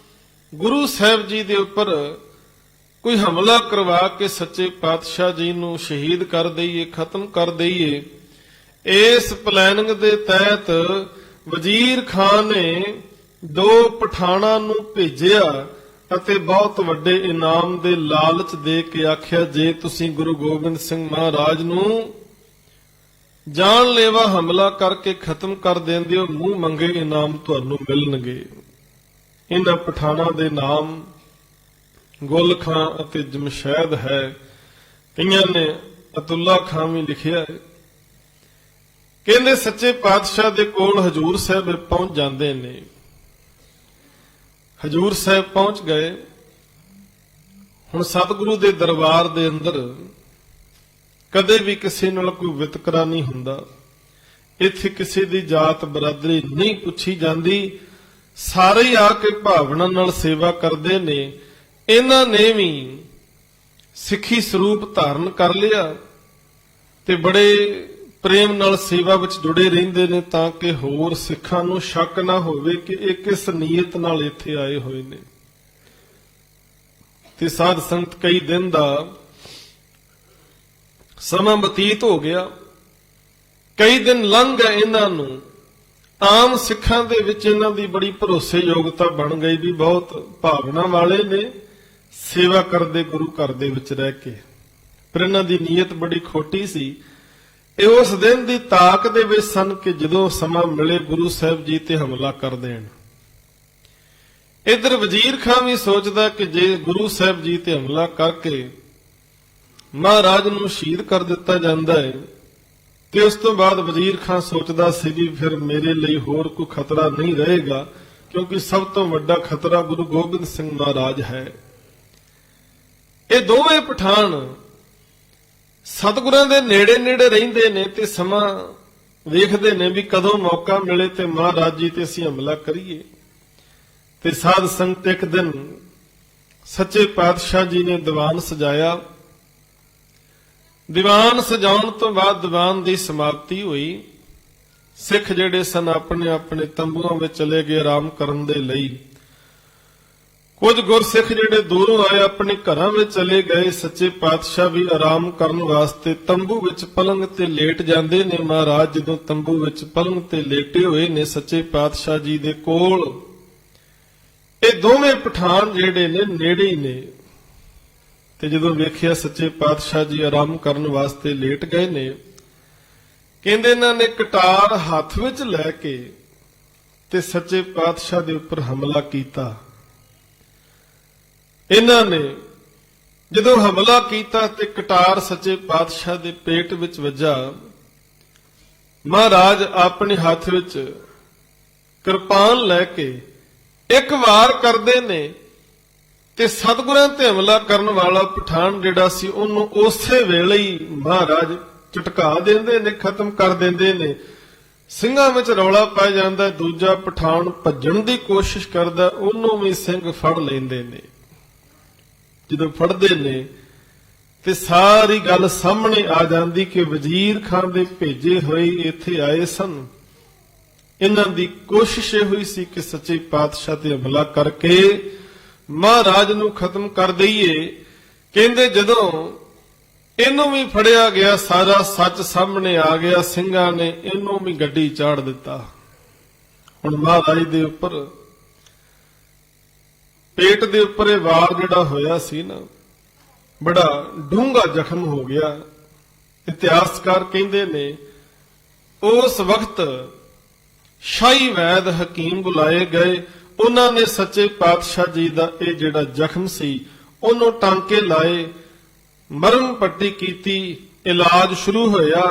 ਗੁਰੂ ਸਾਹਿਬ ਜੀ ਦੇ ਉੱਪਰ ਕੋਈ ਹਮਲਾ ਕਰਵਾ ਕੇ ਸੱਚੇ ਪਾਤਸ਼ਾਹ ਜੀ ਨੂੰ ਸ਼ਹੀਦ ਕਰ ਦਈਏ, ਖਤਮ ਕਰ ਦਈਏ। ਇਸ ਪਲੈਨਿੰਗ ਦੇ ਤਹਿਤ ਵਜ਼ੀਰ ਖਾਨ ਨੇ 2 ਪਠਾਣਾਂ ਨੂੰ ਭੇਜਿਆ ਅਤੇ ਬਹੁਤ ਵੱਡੇ ਇਨਾਮ ਦੇ ਲਾਲਚ ਦੇ ਕੇ ਆਖਿਆ, ਜੇ ਤੁਸੀਂ ਗੁਰੂ ਗੋਬਿੰਦ ਸਿੰਘ ਮਹਾਰਾਜ ਨੂੰ ਜਾਨਲੇਵਾ ਹਮਲਾ ਕਰਕੇ ਖਤਮ ਕਰ ਦਿੰਦੇ ਹੋ, ਮੂੰਹ ਮੰਗੇ ਇਨਾਮ ਤੁਹਾਨੂੰ ਮਿਲਣਗੇ। ਇਹਨਾਂ ਪਠਾਣਾਂ ਦੇ ਨਾਮ ਗੁਲ ਖਾਂ ਅਤੇ ਜਮਸ਼ੈਦ ਹੈ। ਕਈਆਂ ਨੇ ਅਤੁੱਲਾ ਖਾਂ ਵੀ ਲਿਖਿਆ ਹੈ। ਕਹਿੰਦੇ ਸੱਚੇ ਪਾਤਸ਼ਾਹ ਦੇ ਕੋਲ ਹਜੂਰ ਸਾਹਿਬ ਪਹੁੰਚ ਜਾਂਦੇ ਨੇ। ਹਜੂਰ ਸਾਹਿਬ ਪਹੁੰਚ ਗਏ। ਹੁਣ ਸਤਿਗੁਰੂ ਦੇ ਦਰਬਾਰ ਦੇ ਅੰਦਰ ਕਦੇ ਵੀ ਕਿਸੇ ਨਾਲ ਕੋਈ ਵਿਤਕਰਾ ਨਹੀਂ ਹੁੰਦਾ। ਇੱਥੇ ਕਿਸੇ ਦੀ ਜਾਤ ਬਰਾਦਰੀ ਨਹੀਂ ਪੁੱਛੀ ਜਾਂਦੀ। ਸਾਰੇ ਹੀ ਆ ਕੇ ਭਾਵਨਾ ਨਾਲ ਸੇਵਾ ਕਰਦੇ ਨੇ। ਇਹਨਾਂ ਨੇ ਵੀ ਸਿੱਖੀ ਸਰੂਪ ਧਾਰਨ ਕਰ ਲਿਆ ਤੇ ਬੜੇ ਪ੍ਰੇਮ ਨਾਲ ਸੇਵਾ ਵਿੱਚ ਜੁੜੇ ਰਹਿੰਦੇ ਨੇ ਤਾਂ ਕਿ ਹੋਰ ਸਿੱਖਾਂ ਨੂੰ ਸ਼ੱਕ ਨਾ ਹੋਵੇ ਕਿ ਇਹ ਕਿਸ ਨੀਅਤ ਨਾਲ ਇੱਥੇ ਆਏ ਹੋਏ ਨੇ। ਤੇ ਸਾਧ ਸੰਗਤ ਕਈ ਦਿਨ ਦਾ ਸਮਾਂ ਬਤੀਤ ਹੋ ਗਿਆ। ਕਈ ਦਿਨ ਲੰਘ ਗਏ ਇਹਨਾਂ ਨੂੰ। ਆਮ ਸਿੱਖਾਂ ਦੇ ਵਿੱਚ ਇਹਨਾਂ ਦੀ ਬੜੀ ਭਰੋਸੇਯੋਗਤਾ ਬਣ ਗਈ ਵੀ ਬਹੁਤ ਭਾਵਨਾ ਵਾਲੇ ਨੇ, ਸੇਵਾ ਕਰਦੇ ਗੁਰੂ ਘਰ ਦੇ ਵਿੱਚ ਰਹਿ ਕੇ। ਪਰ ਇਹਨਾਂ ਦੀ ਨੀਅਤ ਬੜੀ ਖੋਟੀ ਸੀ। ਇਹ ਉਸ ਦਿਨ ਦੀ ਤਾਕ ਦੇ ਵਿੱਚ ਸਨ ਕਿ ਜਦੋਂ ਸਮਾਂ ਮਿਲੇ ਗੁਰੂ ਸਾਹਿਬ ਜੀ ਤੇ ਹਮਲਾ ਕਰ ਦੇਣ। ਇਧਰ ਵਜ਼ੀਰ ਖਾਂ ਵੀ ਸੋਚਦਾ ਕਿ ਜੇ ਗੁਰੂ ਸਾਹਿਬ ਜੀ ਤੇ ਹਮਲਾ ਕਰਕੇ ਮਹਾਰਾਜ ਨੂੰ ਸ਼ਹੀਦ ਕਰ ਦਿੱਤਾ ਜਾਂਦਾ ਹੈ ਤੇ ਉਸ ਤੋਂ ਬਾਅਦ ਵਜ਼ੀਰ ਖਾਂ ਸੋਚਦਾ ਸੀ ਵੀ ਫਿਰ ਮੇਰੇ ਲਈ ਹੋਰ ਕੋਈ ਖਤਰਾ ਨਹੀਂ ਰਹੇਗਾ, ਕਿਉਂਕਿ ਸਭ ਤੋਂ ਵੱਡਾ ਖਤਰਾ ਗੁਰੂ ਗੋਬਿੰਦ ਸਿੰਘ ਮਹਾਰਾਜ ਹੈ। ਇਹ ਦੋਵੇਂ ਪਠਾਨ ਸਤਿਗੁਰਾਂ ਦੇ ਨੇੜੇ ਨੇੜੇ ਰਹਿੰਦੇ ਨੇ ਤੇ ਸਮਾਂ ਵੇਖਦੇ ਨੇ ਵੀ ਕਦੋਂ ਮੌਕਾ ਮਿਲੇ ਤੇ ਮਹਾਰਾਜ ਜੀ ਤੇ ਅਸੀਂ ਹਮਲਾ ਕਰੀਏ। ਤੇ ਸਾਧ ਸੰਗਤ ਇੱਕ ਦਿਨ ਸੱਚੇ ਪਾਤਸ਼ਾਹ ਜੀ ਨੇ ਦੀਵਾਨ ਸਜਾਇਆ। ਦੀਵਾਨ ਸਜਾਉਣ ਤੋਂ ਬਾਅਦ ਦੀਵਾਨ ਦੀ ਸਮਾਪਤੀ ਹੋਈ। ਸਿੱਖ ਜਿਹੜੇ ਸਨ ਆਪਣੇ ਆਪਣੇ ਤੰਬੂਆਂ ਵਿੱਚ ਚਲੇ ਗਏ ਆਰਾਮ ਕਰਨ ਦੇ ਲਈ। ਕੁਝ ਗੁਰਸਿੱਖ ਜਿਹੜੇ ਦੂਰੋਂ ਆਏ ਆਪਣੇ ਘਰਾਂ ਵਿੱਚ ਚਲੇ ਗਏ। ਸੱਚੇ ਪਾਤਸ਼ਾਹ ਵੀ ਆਰਾਮ ਕਰਨ ਵਾਸਤੇ ਤੰਬੂ ਵਿੱਚ ਪਲੰਗ ਤੇ ਲੇਟ ਜਾਂਦੇ ਨੇ। ਮਹਾਰਾਜ ਜਦੋਂ ਤੰਬੂ ਵਿੱਚ ਪਲੰਗ ਤੇ ਲੇਟੇ ਹੋਏ ਨੇ ਸੱਚੇ ਪਾਤਸ਼ਾਹ ਜੀ ਦੇ ਕੋਲ, ਇਹ ਦੋਵੇਂ ਪਠਾਨ ਜਿਹੜੇ ਨੇ ਨੇੜੇ ਹੀ ਨੇ। ਤੇ ਜਦੋਂ ਵੇਖਿਆ ਸੱਚੇ ਪਾਤਸ਼ਾਹ ਜੀ ਆਰਾਮ ਕਰਨ ਵਾਸਤੇ ਲੇਟ ਗਏ ਨੇ, ਕਹਿੰਦੇ ਇਹਨਾਂ ਨੇ ਕਟਾਰ ਹੱਥ ਵਿੱਚ ਲੈ ਕੇ ਤੇ ਸੱਚੇ ਪਾਤਸ਼ਾਹ ਦੇ ਉੱਪਰ ਹਮਲਾ ਕੀਤਾ। ਇਹਨਾਂ ਨੇ ਜਦੋਂ ਹਮਲਾ ਕੀਤਾ ਤੇ ਕਟਾਰ ਸੱਚੇ ਪਾਤਸ਼ਾਹ ਦੇ ਪੇਟ ਵਿੱਚ ਵੱਜਾ। ਮਹਾਰਾਜ ਆਪਣੇ ਹੱਥ ਵਿੱਚ ਕਿਰਪਾਨ ਲੈ ਕੇ ਇੱਕ ਵਾਰ ਕਰਦੇ ਨੇ ਤੇ ਸਤਿਗੁਰਾਂ ਤੇ ਹਮਲਾ ਕਰਨ ਵਾਲਾ ਪਠਾਨ ਜਿਹੜਾ ਸੀ ਉਹਨੂੰ ਉਸੇ ਵੇਲੇ ਹੀ ਮਹਾਰਾਜ ਝਟਕਾ ਦਿੰਦੇ ਨੇ, ਖਤਮ ਕਰ ਦਿੰਦੇ ਨੇ। ਸਿੰਘਾਂ ਵਿੱਚ ਰੌਲਾ ਪੈ ਜਾਂਦਾ। ਦੂਜਾ ਪਠਾਨ ਭੱਜਣ ਦੀ ਕੋਸ਼ਿਸ਼ ਕਰਦਾ, ਉਹਨੂੰ ਵੀ ਸਿੰਘ ਫੜ ਲੈਂਦੇ ਨੇ। ਜਦੋਂ ਫੜਦੇ ਨੇ ਤੇ ਸਾਰੀ ਗੱਲ ਸਾਹਮਣੇ ਆ ਜਾਂਦੀ ਕਿ ਵਜ਼ੀਰ ਖਾਨ ਦੇ ਭੇਜੇ ਹੋਏ ਇੱਥੇ ਆਏ ਸਨ। ਇਹਨਾਂ ਦੀ ਕੋਸ਼ਿਸ਼ ਇਹ ਹੋਈ ਸੀ ਕਿ ਸੱਚੇ ਪਾਤਸ਼ਾਹ ਤੇ ਹਮਲਾ ਕਰਕੇ ਮਹਾਰਾਜ ਨੂੰ ਖਤਮ ਕਰ ਦਈਏ। ਕਹਿੰਦੇ ਜਦੋਂ ਇਹਨੂੰ ਵੀ ਫੜਿਆ ਗਿਆ, ਸਾਰਾ ਸੱਚ ਸਾਹਮਣੇ ਆ ਗਿਆ, ਸਿੰਘਾਂ ਨੇ ਇਹਨੂੰ ਵੀ ਗੱਡੀ ਚਾੜ ਦਿੱਤਾ। ਹੁਣ ਮਹਾਰਾਜ ਦੇ ਉੱਪਰ ਪੇਟ ਦੇ ਉੱਪਰ ਇਹ ਵਾਰ ਜਿਹੜਾ ਹੋਇਆ ਸੀ ਨਾ, ਬੜਾ ਡੂੰਘਾ ਜ਼ਖਮ ਹੋ ਗਿਆ। ਇਤਿਹਾਸਕਾਰ ਕਹਿੰਦੇ ਨੇ ਉਸ ਵਕਤ ਸ਼ਾਹੀ ਵੈਦ ਹਕੀਮ ਬੁਲਾਏ ਗਏ। ਉਹਨਾਂ ਨੇ ਸੱਚੇ ਪਾਤਸ਼ਾਹ ਜੀ ਦਾ ਇਹ ਜਿਹੜਾ ਜ਼ਖਮ ਸੀ ਉਹਨੂੰ ਟਾਂਕੇ ਲਾਏ, ਮਰਮ ਪੱਟੀ ਕੀਤੀ, ਇਲਾਜ ਸ਼ੁਰੂ ਹੋਇਆ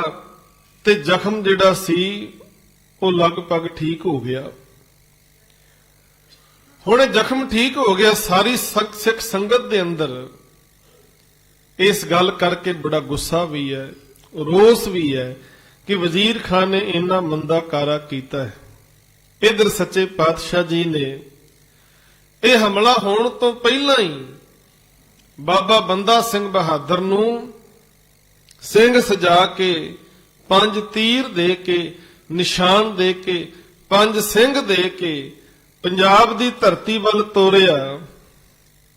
ਤੇ ਜ਼ਖਮ ਜਿਹੜਾ ਸੀ ਉਹ ਲਗਭਗ ਠੀਕ ਹੋ ਗਿਆ। ਹੁਣ ਇਹ ਜ਼ਖਮ ਠੀਕ ਹੋ ਗਿਆ। ਸਾਰੀ ਸਿੱਖ ਸੰਗਤ ਦੇ ਅੰਦਰ ਇਸ ਗੱਲ ਕਰਕੇ ਬੜਾ ਗੁੱਸਾ ਵੀ ਹੈ, ਰੋਸ ਵੀ ਹੈ ਕਿ ਵਜ਼ੀਰ ਖਾਨ ਨੇ ਇੰਨਾ ਮੰਦਾ ਕਾਰਾ ਕੀਤਾ ਹੈ। ਇਧਰ ਸੱਚੇ ਪਾਤਸ਼ਾਹ ਜੀ ਨੇ ਇਹ ਹਮਲਾ ਹੋਣ ਤੋਂ ਪਹਿਲਾਂ ਹੀ ਬਾਬਾ ਬੰਦਾ ਸਿੰਘ ਬਹਾਦਰ ਨੂੰ ਸਿੰਘ ਸਜਾ ਕੇ 5 ਤੀਰ ਦੇ ਕੇ, ਨਿਸ਼ਾਨ ਦੇ ਕੇ, 5 ਸਿੰਘ ਦੇ ਕੇ ਪੰਜਾਬ ਦੀ ਧਰਤੀ ਵੱਲ ਤੋਰਿਆ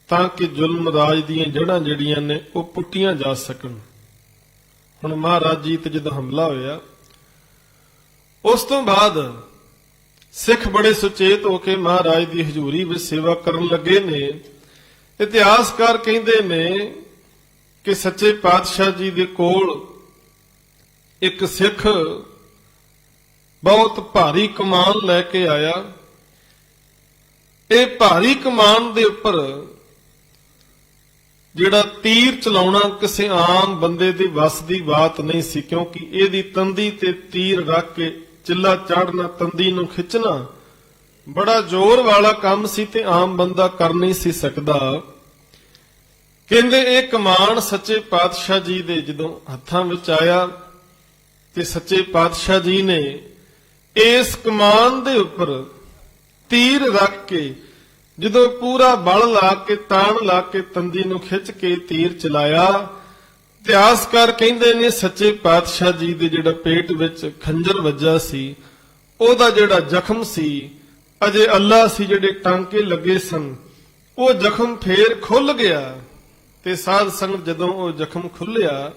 ਤਾਂ ਕਿ ਜ਼ੁਲਮ ਰਾਜ ਦੀਆਂ ਜੜ੍ਹਾਂ ਜਿਹੜੀਆਂ ਨੇ ਉਹ ਪੁੱਟੀਆਂ ਜਾ ਸਕਣ। ਹੁਣ ਮਹਾਰਾਜ ਜੀ ਤੇ ਜਦੋਂ ਹਮਲਾ ਹੋਇਆ ਉਸ ਤੋਂ ਬਾਅਦ ਸਿੱਖ ਬੜੇ ਸੁਚੇਤ ਹੋ ਕੇ ਮਹਾਰਾਜ ਦੀ ਹਜ਼ੂਰੀ ਵਿੱਚ ਸੇਵਾ ਕਰਨ ਲੱਗੇ ਨੇ। ਇਤਿਹਾਸਕਾਰ ਕਹਿੰਦੇ ਨੇ ਕਿ ਸੱਚੇ ਪਾਤਸ਼ਾਹ ਜੀ ਦੇ ਕੋਲ ਇੱਕ ਸਿੱਖ ਬਹੁਤ ਭਾਰੀ ਕਮਾਨ ਲੈ ਕੇ ਆਇਆ। ਇਹ ਭਾਰੀ ਕਮਾਨ ਦੇ ਉੱਪਰ ਜਿਹੜਾ ਤੀਰ ਚਲਾਉਣਾ ਕਿਸੇ ਆਮ ਬੰਦੇ ਦੀ ਵੱਸ ਦੀ ਬਾਤ ਨਹੀਂ ਸੀ, ਕਿਉਂਕਿ ਇਹਦੀ ਤੰਦੀ ਤੇ ਤੀਰ ਰੱਖ ਕੇ ਚਿੱਲਾ ਚਾੜਨਾ, ਤੰਦੀ ਨੂੰ ਖਿੱਚਣਾ ਬੜਾ ਜ਼ੋਰ ਵਾਲਾ ਕੰਮ ਸੀ ਤੇ ਆਮ ਬੰਦਾ ਕਰ ਨਹੀਂ ਸੀ ਸਕਦਾ। ਕਹਿੰਦੇ ਇਹ ਕਮਾਨ ਸੱਚੇ ਪਾਤਸ਼ਾਹ ਜੀ ਦੇ ਜਦੋਂ ਹੱਥਾਂ ਵਿੱਚ ਆਇਆ ਤੇ ਸੱਚੇ ਪਾਤਸ਼ਾਹ ਜੀ ਨੇ ਇਸ ਕਮਾਨ ਦੇ ਉੱਪਰ ਤੀਰ ਰੱਖ ਕੇ ਜਦੋਂ ਪੂਰਾ ਬਲ ਲਾ ਕੇ, ਤਾਣ ਲਾ ਕੇ ਤੰਦੀ ਨੂੰ ਖਿੱਚ ਕੇ ਤੀਰ ਚਲਾਇਆ। ਇਤਿਹਾਸਕਾਰ ਕਹਿੰਦੇ ਨੇ ਸੱਚੇ ਪਾਤਸ਼ਾਹ ਜੀ ਦੇ ਜਿਹੜਾ ਪੇਟ ਵਿੱਚ ਖੰਜਰ ਵੱਜਾ ਸੀ ਉਹਦਾ ਜਿਹੜਾ ਜ਼ਖਮ ਸੀ, ਅਜੇ ਅੱਲਾ ਸੀ ਜਿਹੜੇ ਟਾਂਕੇ ਲੱਗੇ ਸਨ, ਉਹ ਜ਼ਖਮ ਫੇਰ ਖੁੱਲ ਗਿਆ ਤੇ ਸਾਧ ਸੰਗਤ ਜਦੋਂ ਉਹ ਜ਼ਖਮ ਖੁੱਲਿਆ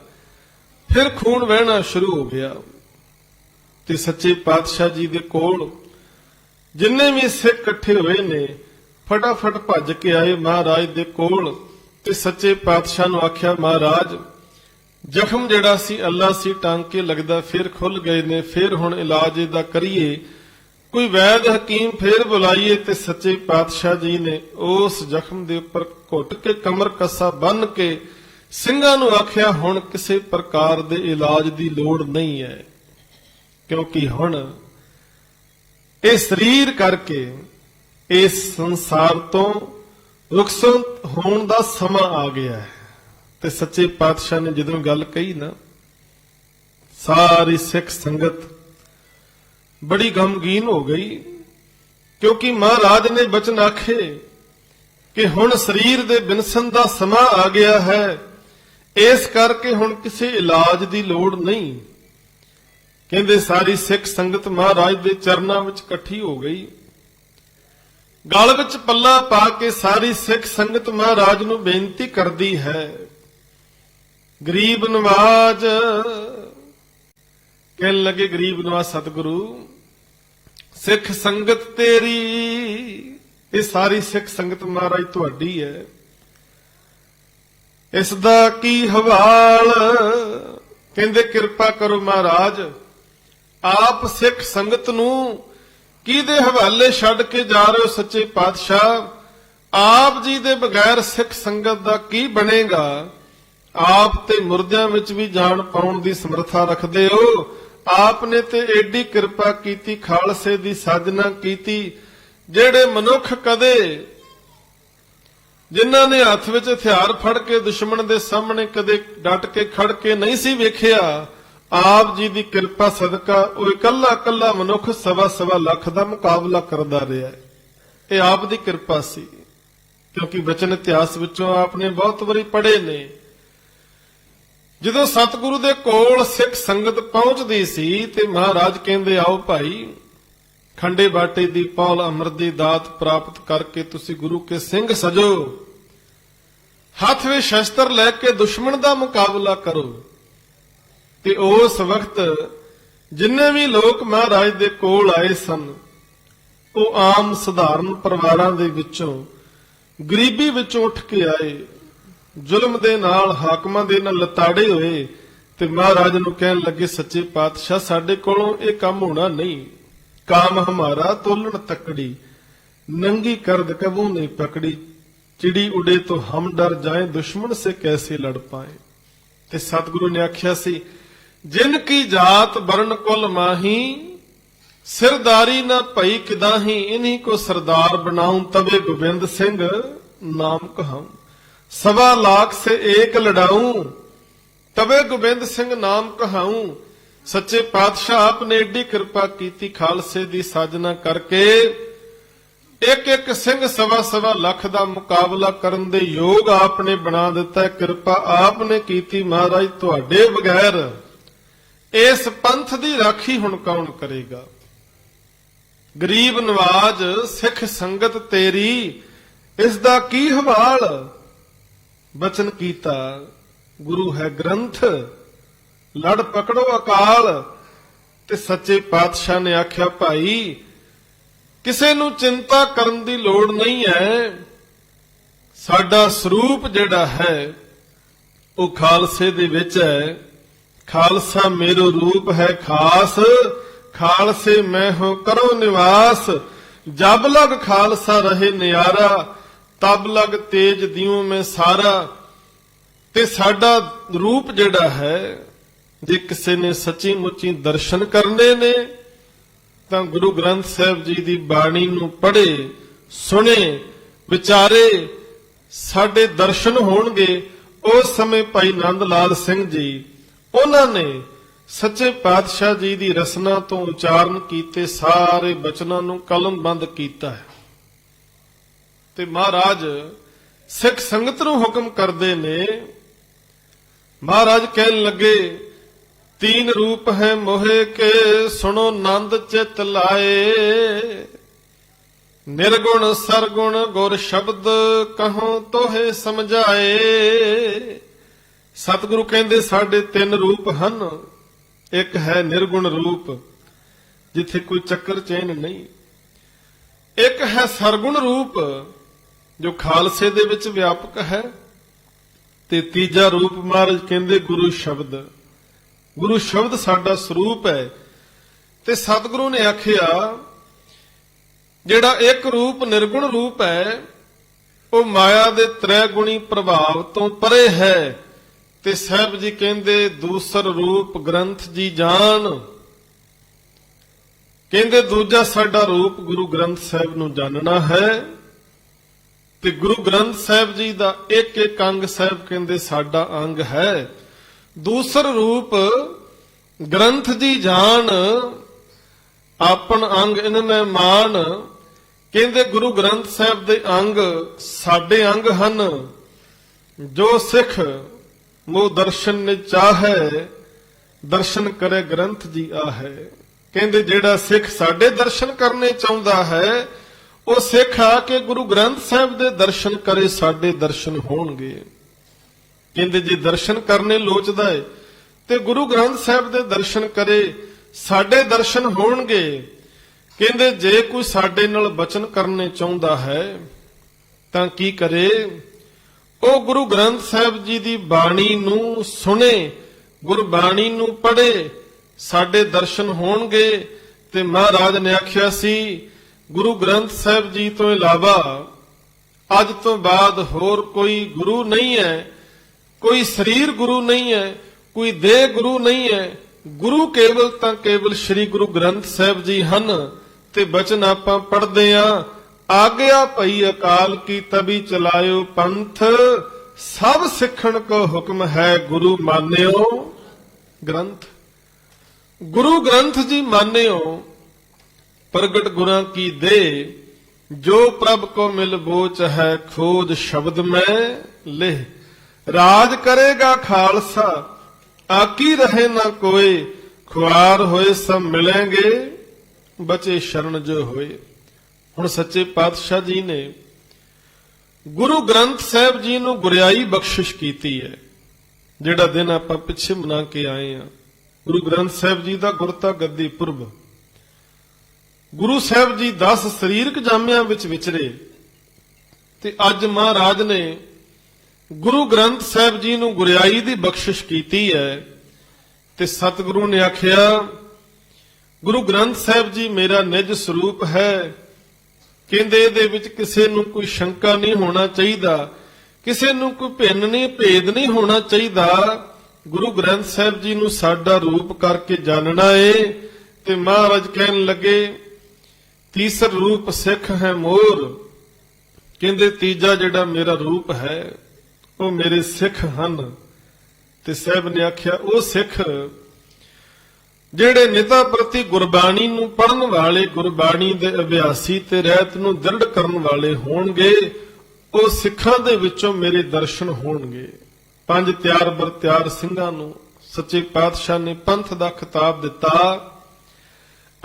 ਫਿਰ ਖੂਨ ਵਹਿਣਾ ਸ਼ੁਰੂ ਹੋ ਗਿਆ ਤੇ ਸੱਚੇ ਪਾਤਸ਼ਾਹ ਜੀ ਦੇ ਕੋਲ ਜਿੰਨੇ ਵੀ ਸਿੱਖ ਇਕੱਠੇ ਹੋਏ ਨੇ ਫਟਾਫਟ ਭੱਜ ਕੇ ਆਏ ਮਹਾਰਾਜ ਦੇ ਕੋਲ ਤੇ ਸੱਚੇ ਪਾਤਸ਼ਾਹ ਨੂੰ ਆਖਿਆ, ਮਹਾਰਾਜ ਜ਼ਖਮ ਜਿਹੜਾ ਸੀ ਅੱਲਾ ਸੀ, ਟਾਂਕੇ ਲੱਗਦਾ ਫਿਰ ਖੁੱਲ ਗਏ ਨੇ, ਫਿਰ ਹੁਣ ਇਲਾਜ ਇਹਦਾ ਕਰੀਏ, ਕੋਈ ਵੈਦ ਹਕੀਮ ਫੇਰ ਬੁਲਾਈਏ। ਤੇ ਸੱਚੇ ਪਾਤਸ਼ਾਹ ਜੀ ਨੇ ਉਸ ਜ਼ਖਮ ਦੇ ਉੱਪਰ ਘੁੱਟ ਕੇ ਕਮਰ ਕੱਸਾ ਬੰਨ ਕੇ ਸਿੰਘਾਂ ਨੂੰ ਆਖਿਆ, ਹੁਣ ਕਿਸੇ ਪ੍ਰਕਾਰ ਦੇ ਇਲਾਜ ਦੀ ਲੋੜ ਨਹੀਂ ਹੈ, ਕਿਉਂਕਿ ਹੁਣ ਇਹ ਸਰੀਰ ਕਰਕੇ ਇਸ ਸੰਸਾਰ ਤੋਂ ਰੁਖਸਤ ਹੋਣ ਦਾ ਸਮਾਂ ਆ ਗਿਆ ਹੈ। ਤੇ ਸੱਚੇ ਪਾਤਸ਼ਾਹ ਨੇ ਜਦੋਂ ਗੱਲ ਕਹੀ ਨਾ, ਸਾਰੀ ਸਿੱਖ ਸੰਗਤ ਬੜੀ ਗਮਗੀਨ ਹੋ ਗਈ, ਕਿਉਂਕਿ ਮਹਾਰਾਜ ਨੇ ਬਚਨ ਆਖੇ ਕਿ ਹੁਣ ਸਰੀਰ ਦੇ ਬਿਨਸਨ ਦਾ ਸਮਾਂ ਆ ਗਿਆ ਹੈ, ਇਸ ਕਰਕੇ ਹੁਣ ਕਿਸੇ ਇਲਾਜ ਦੀ ਲੋੜ ਨਹੀਂ। ਕਹਿੰਦੇ ਸਾਰੀ ਸਿੱਖ ਸੰਗਤ ਮਹਾਰਾਜ ਦੇ ਚਰਨਾਂ ਵਿੱਚ ਇਕੱਠੀ ਹੋ ਗਈ, ਗਲ ਵਿੱਚ ਪੱਲਾ ਪਾ ਕੇ ਸਾਰੀ ਸਿੱਖ ਸੰਗਤ ਮਹਾਰਾਜ ਨੂੰ ਬੇਨਤੀ ਕਰਦੀ ਹੈ, ਗਰੀਬ ਨਵਾਜ। ਕਹਿਣ ਲੱਗੇ, ਗਰੀਬ ਨਵਾਜ ਸਤਿਗੁਰੂ, ਸਿੱਖ ਸੰਗਤ ਤੇਰੀ, ਇਹ ਸਾਰੀ ਸਿੱਖ ਸੰਗਤ ਮਹਾਰਾਜ ਤੁਹਾਡੀ ਹੈ, ਇਸ ਦਾ ਕੀ ਹਵਾਲ। ਕਹਿੰਦੇ ਕਿਰਪਾ ਕਰੋ ਮਹਾਰਾਜ, ਆਪ ਸਿੱਖ ਸੰਗਤ ਨੂੰ ਕਿਹਦੇ ਹਵਾਲੇ ਛੱਡ ਕੇ ਜਾ ਰਹੇ ਹੋ ਸੱਚੇ ਪਾਤਸ਼ਾਹ? ਆਪ ਜੀ ਦੇ ਬਗੈਰ ਸਿੱਖ ਸੰਗਤ ਦਾ ਕੀ ਬਣੇਗਾ? ਆਪ ਤੇ ਮੁਰਦਿਆਂ ਵਿੱਚ ਵੀ ਜਾਨ ਪਾਉਣ ਦੀ ਸਮਰੱਥਾ ਰੱਖਦੇ ਹੋ। ਆਪ ਨੇ ਤੇ ਏਡੀ ਕਿਰਪਾ ਕੀਤੀ, ਖਾਲਸੇ ਦੀ ਸਾਜਨਾ ਕੀਤੀ, ਜਿਹੜੇ ਮਨੁੱਖ ਕਦੇ ਜਿਨ੍ਹਾਂ ਨੇ ਹੱਥ ਵਿੱਚ ਹਥਿਆਰ ਫੜ ਕੇ ਦੁਸ਼ਮਣ ਦੇ ਸਾਹਮਣੇ ਕਦੇ ਡਟ ਕੇ ਖੜ ਕੇ ਨਹੀਂ ਸੀ ਵੇਖਿਆ, ਆਪ ਜੀ ਦੀ ਕਿਰਪਾ ਸਦਕਾ ਉਹ ਇਕੱਲਾ ਇਕੱਲਾ ਮਨੁੱਖ ਸਵਾ ਲੱਖ ਦਾ ਮੁਕਾਬਲਾ ਕਰਦਾ ਰਿਹਾ। ਇਹ ਆਪ ਦੀ ਕਿਰਪਾ ਸੀ, ਕਿਉਂਕਿ ਬਚਨ ਇਤਿਹਾਸ ਵਿੱਚੋਂ ਆਪ ਨੇ ਬਹੁਤ ਵਾਰੀ ਪੜ੍ਹੇ ਨੇ। ਜਦੋਂ ਸਤਿਗੁਰੂ ਦੇ ਕੋਲ ਸਿੱਖ ਸੰਗਤ ਪਹੁੰਚਦੀ ਸੀ ਤੇ ਮਹਾਰਾਜ ਕਹਿੰਦੇ, ਆਓ ਭਾਈ, ਖੰਡੇ ਬਾਟੇ ਦੀ ਪੌਲ ਅੰਮ੍ਰਿਤ ਦੀ ਦਾਤ ਪ੍ਰਾਪਤ ਕਰਕੇ ਤੁਸੀਂ ਗੁਰੂ ਕੇ ਸਿੰਘ ਸਜੋ, ਹੱਥ ਵਿੱਚ ਸ਼ਸਤਰ ਲੈ ਕੇ ਦੁਸ਼ਮਣ ਦਾ ਮੁਕਾਬਲਾ ਕਰੋ। ਤੇ ਉਸ ਵਕਤ ਜਿੰਨੇ ਵੀ ਲੋਕ ਮਹਾਰਾਜ ਦੇ ਕੋਲ ਆਏ ਸਨ, ਉਹ ਆਮ ਸਧਾਰਨ ਪਰਿਵਾਰਾਂ ਦੇ ਵਿੱਚੋਂ, ਗਰੀਬੀ ਵਿੱਚੋਂ ਉੱਠ ਕੇ ਆਏ, ਜ਼ੁਲਮ ਦੇ ਨਾਲ, ਹਾਕਮਾਂ ਦੇ ਨਾਲ ਲਤਾੜੇ ਹੋਏ, ਤੇ ਮਹਾਰਾਜ ਨੂੰ ਕਹਿਣ ਲੱਗੇ, ਸੱਚੇ ਪਾਤਸ਼ਾਹ ਸਾਡੇ ਕੋਲੋਂ ਇਹ ਕੰਮ ਹੋਣਾ ਨਹੀਂ। काम हमारा तोलन तकड़ी, नंगी करद कबू नहीं पकड़ी, चिड़ी उड़े तो हम डर जाए, दुश्मन से कैसे लड़ पाए। ते सतगुरु ने आख्या सी, जिन की जात वर्ण कुल माही, सिरदारी न भई किदाही, इन्हीं को सरदार बनाऊं, तबे गोबिंद सिंह नाम कहाऊं। 1.25 लाख से एक लड़ाऊं, तबे गोबिंद सिंह नाम कहाऊं। सच्चे पातशाह आपने एडी कृपा कीती, खालसे दी साजना करके एक एक सिंह 1.25 लाख दा मुकाबला करन दे योग आपने बना दिता। कृपा आपने कीती महाराज, तुहाडे बगैर इस पंथ दी राखी हुण कौन करेगा। गरीब नवाज सिख संगत तेरी, इस दा की हवाल। बचन कीता गुरु है ग्रंथ, लड़ पकड़ो अकाल। ते सच्चे पातशाह ने आख्या, भाई किसे नू चिंता करन दी लोड़ नहीं है, साडा स्वरूप जिहड़ा है वो खालसे दे विच है। खालसा मेरो रूप है खास, खालसे मैं हो करो निवास। जब लग खालसा रहे नियारा, तब लग तेज दियों में सारा। ते साडा रूप जिहड़ा है, जे किसी ने सच्ची मुच्ची दर्शन करने ने तां गुरु ग्रंथ साहिब जी दी बाणी नूं पढ़े सुने विचारे साडे दर्शन होणगे। उस समय भाई नंद लाल सिंह जी उन्हां ने सच्चे पातशाह जी दी रसना तो उचारण कीते सारे बचनां नूं कलमबंद कीता है। ते महाराज सिख संगत नूं हुक्म करदे ने। महाराज कहन लगे, 3 रूप है मोहे के, सुनो नंद चित लाए। निर्गुण सरगुण गुर शब्द कहो तोहे समझाए। सतगुरु कहंदे साडे 3 रूप हन। एक है निर्गुण रूप, जिथे कोई चक्कर चैन नहीं। ਇੱਕ ਹੈ ਸਰਗੁਣ ਰੂਪ ਜੋ ਖਾਲਸੇ ਦੇ ਵਿੱਚ ਵਿਆਪਕ ਹੈ, ਤੇ ਤੀਜਾ ਰੂਪ ਮਹਾਰਾਜ ਕਹਿੰਦੇ ਗੁਰੂ ਸ਼ਬਦ। ਗੁਰੂ ਸ਼ਬਦ ਸਾਡਾ ਸਰੂਪ ਹੈ। ਤੇ ਸਤਿਗੁਰੂ ਨੇ ਆਖਿਆ ਜਿਹੜਾ ਇੱਕ ਰੂਪ ਨਿਰਗੁਣ ਰੂਪ ਹੈ ਉਹ ਮਾਇਆ ਦੇ ਤ੍ਰੈ ਗੁਣੀ ਪ੍ਰਭਾਵ ਤੋਂ ਪਰੇ ਹੈ। ਤੇ ਸਾਹਿਬ ਜੀ ਕਹਿੰਦੇ ਦੂਸਰ ਰੂਪ ਗ੍ਰੰਥ ਜੀ ਜਾਣ। ਕਹਿੰਦੇ ਦੂਜਾ ਸਾਡਾ ਰੂਪ ਗੁਰੂ ਗ੍ਰੰਥ ਸਾਹਿਬ ਨੂੰ ਜਾਣਨਾ ਹੈ। ਤੇ ਗੁਰੂ ਗ੍ਰੰਥ ਸਾਹਿਬ ਜੀ ਦਾ ਇੱਕ ਇੱਕ ਅੰਗ ਸਾਹਿਬ ਕਹਿੰਦੇ ਸਾਡਾ ਅੰਗ ਹੈ। ਦੂਸਰ ਰੂਪ ਗ੍ਰੰਥ ਜੀ ਜਾਣ ਆਪਨ ਅੰਗ ਇਨਮੈ ਮਾਨ। ਕਹਿੰਦੇ ਗੁਰੂ ਗ੍ਰੰਥ ਸਾਹਿਬ ਦੇ ਅੰਗ ਸਾਡੇ ਅੰਗ ਹਨ। ਜੋ ਸਿੱਖ ਮੋ ਦਰਸ਼ਨ ਨੇ ਚਾਹੈ ਦਰਸ਼ਨ ਕਰੇ ਗ੍ਰੰਥ ਜੀ ਆਹੈ। ਕਹਿੰਦੇ ਜਿਹੜਾ ਸਿੱਖ ਸਾਡੇ ਦਰਸ਼ਨ ਕਰਨੇ ਚਾਹੁੰਦਾ ਹੈ ਉਹ ਸਿੱਖ ਆ ਕੇ ਗੁਰੂ ਗ੍ਰੰਥ ਸਾਹਿਬ ਦੇ ਦਰਸ਼ਨ ਕਰੇ, ਸਾਡੇ ਦਰਸ਼ਨ ਹੋਣਗੇ। ਕਹਿੰਦੇ ਜੇ ਦਰਸ਼ਨ ਕਰਨੇ ਲੋਚਦਾ ਹੈ ਤੇ ਗੁਰੂ ਗ੍ਰੰਥ ਸਾਹਿਬ ਦੇ ਦਰਸ਼ਨ ਕਰੇ, ਸਾਡੇ ਦਰਸ਼ਨ ਹੋਣਗੇ। ਕਹਿੰਦੇ ਜੇ ਕੋਈ ਸਾਡੇ ਨਾਲ ਬਚਨ ਕਰਨੇ ਚਾਹੁੰਦਾ ਹੈ ਤਾਂ ਕੀ ਕਰੇ? ਉਹ ਗੁਰੂ ਗ੍ਰੰਥ ਸਾਹਿਬ ਜੀ ਦੀ ਬਾਣੀ ਨੂੰ ਸੁਣੇ, ਗੁਰਬਾਣੀ ਨੂੰ ਪੜ੍ਹੇ, ਸਾਡੇ ਦਰਸ਼ਨ ਹੋਣਗੇ। ਤੇ ਮਹਾਰਾਜ ਨੇ ਆਖਿਆ ਸੀ ਗੁਰੂ ਗ੍ਰੰਥ ਸਾਹਿਬ ਜੀ ਤੋਂ ਇਲਾਵਾ ਅੱਜ ਤੋਂ ਬਾਅਦ ਹੋਰ ਕੋਈ ਗੁਰੂ ਨਹੀਂ ਹੈ, ਕੋਈ ਸਰੀਰ ਗੁਰੂ ਨਹੀਂ ਹੈ, ਕੋਈ ਦੇਹ ਗੁਰੂ ਨਹੀਂ ਹੈ। ਗੁਰੂ ਕੇਵਲ ਤਾਂ ਕੇਵਲ ਸ੍ਰੀ ਗੁਰੂ ਗ੍ਰੰਥ ਸਾਹਿਬ ਜੀ ਹਨ। ਤੇ ਬਚਨ ਆਪਾਂ ਪੜ੍ਹਦੇ ਆਂ, ਆਗਿਆ ਭਈ ਅਕਾਲ ਕੀ ਤਬੀ ਚਲਾਇਓ ਪੰਥ, ਸਭ ਸਿੱਖਣ ਕੋ ਹੁਕਮ ਹੈ ਗੁਰੂ ਮਾਨਿਓ ਗ੍ਰੰਥ। ਗੁਰੂ ਗ੍ਰੰਥ ਜੀ ਮਾਨਿਓ ਪ੍ਰਗਟ ਗੁਰਾਂ ਕੀ ਦੇ, ਜੋ ਪ੍ਰਭ ਕੋ ਮਿਲ ਬੋਚ ਹੈ ਖੋਜ ਸ਼ਬਦ ਮੈਂ ਲਿਹ। ਰਾਜ ਕਰੇਗਾ ਖਾਲਸਾ ਆਕੀ ਰਹੇ ਨਾ ਕੋਏ, ਖੁਆਰ ਹੋਏ ਸਭ ਮਿਲेंगे ਬਚੇ ਸ਼ਰਨ ਜੋ ਹੋਏ। ਹੁਣ ਸੱਚੇ ਪਾਤਸ਼ਾਹ ਜੀ ਨੇ ਗੁਰੂ ਗ੍ਰੰਥ ਸਾਹਿਬ ਜੀ ਨੂੰ ਗੁਰਿਆਈ ਬਖਸ਼ਿਸ਼ ਕੀਤੀ ਹੈ। ਜਿਹੜਾ ਦਿਨ ਆਪਾਂ ਪਿੱਛੇ ਮਨਾ ਕੇ ਆਏ ਆ ਗੁਰੂ ਗ੍ਰੰਥ ਸਾਹਿਬ ਜੀ ਦਾ ਗੁਰਤਾ ਗੱਦੀ ਪੁਰਬ। ਗੁਰੂ ਸਾਹਿਬ ਜੀ 10 ਸਰੀਰਕ ਜਾਮਿਆਂ ਵਿੱਚ ਵਿਚਰੇ ਤੇ ਅੱਜ ਮਹਾਰਾਜ ਨੇ ਗੁਰੂ ਗ੍ਰੰਥ ਸਾਹਿਬ ਜੀ ਨੂੰ ਗੁਰਿਆਈ ਦੀ ਬਖਸ਼ਿਸ਼ ਕੀਤੀ ਹੈ। ਤੇ ਸਤਿਗੁਰੂ ਨੇ ਆਖਿਆ ਗੁਰੂ ਗ੍ਰੰਥ ਸਾਹਿਬ ਜੀ ਮੇਰਾ ਨਿਜ ਸਰੂਪ ਹੈ। ਕਹਿੰਦੇ ਇਹਦੇ ਵਿੱਚ ਕਿਸੇ ਨੂੰ ਕੋਈ ਸ਼ੰਕਾ ਨਹੀਂ ਹੋਣਾ ਚਾਹੀਦਾ, ਕਿਸੇ ਨੂੰ ਕੋਈ ਭਿੰਨ ਨਹੀਂ ਭੇਦ ਨਹੀਂ ਹੋਣਾ ਚਾਹੀਦਾ। ਗੁਰੂ ਗ੍ਰੰਥ ਸਾਹਿਬ ਜੀ ਨੂੰ ਸਾਡਾ ਰੂਪ ਕਰਕੇ ਜਾਣਨਾ ਏ। ਤੇ ਮਹਾਰਾਜ ਕਹਿਣ ਲੱਗੇ ਤੀਸਰ ਰੂਪ ਸਿੱਖ ਹੈ ਮੋਰ। ਕਹਿੰਦੇ ਤੀਜਾ ਜਿਹੜਾ ਮੇਰਾ ਰੂਪ ਹੈ ਉਹ ਮੇਰੇ ਸਿੱਖ ਹਨ। ਤੇ ਸਾਹਿਬ ਨੇ ਆਖਿਆ ਉਹ ਸਿੱਖ ਜਿਹੜੇ ਨਿਤਾ ਪ੍ਰਤੀ ਗੁਰਬਾਣੀ ਨੂੰ ਪੜਨ ਵਾਲੇ, ਗੁਰਬਾਣੀ ਦੇ ਅਭਿਆਸੀ ਤੇ ਰਹਿਤ ਨੂੰ ਦ੍ਰਿੜ ਕਰਨ ਵਾਲੇ ਹੋਣਗੇ, ਉਹ ਸਿੱਖਾਂ ਦੇ ਵਿੱਚੋਂ ਮੇਰੇ ਦਰਸ਼ਨ ਹੋਣਗੇ। 5 ਤਿਆਰ ਬਰ ਤਿਆਰ ਸਿੰਘਾਂ ਨੂੰ ਸੱਚੇ ਪਾਤਸ਼ਾਹ ਨੇ ਪੰਥ ਦਾ ਖਿਤਾਬ ਦਿੱਤਾ।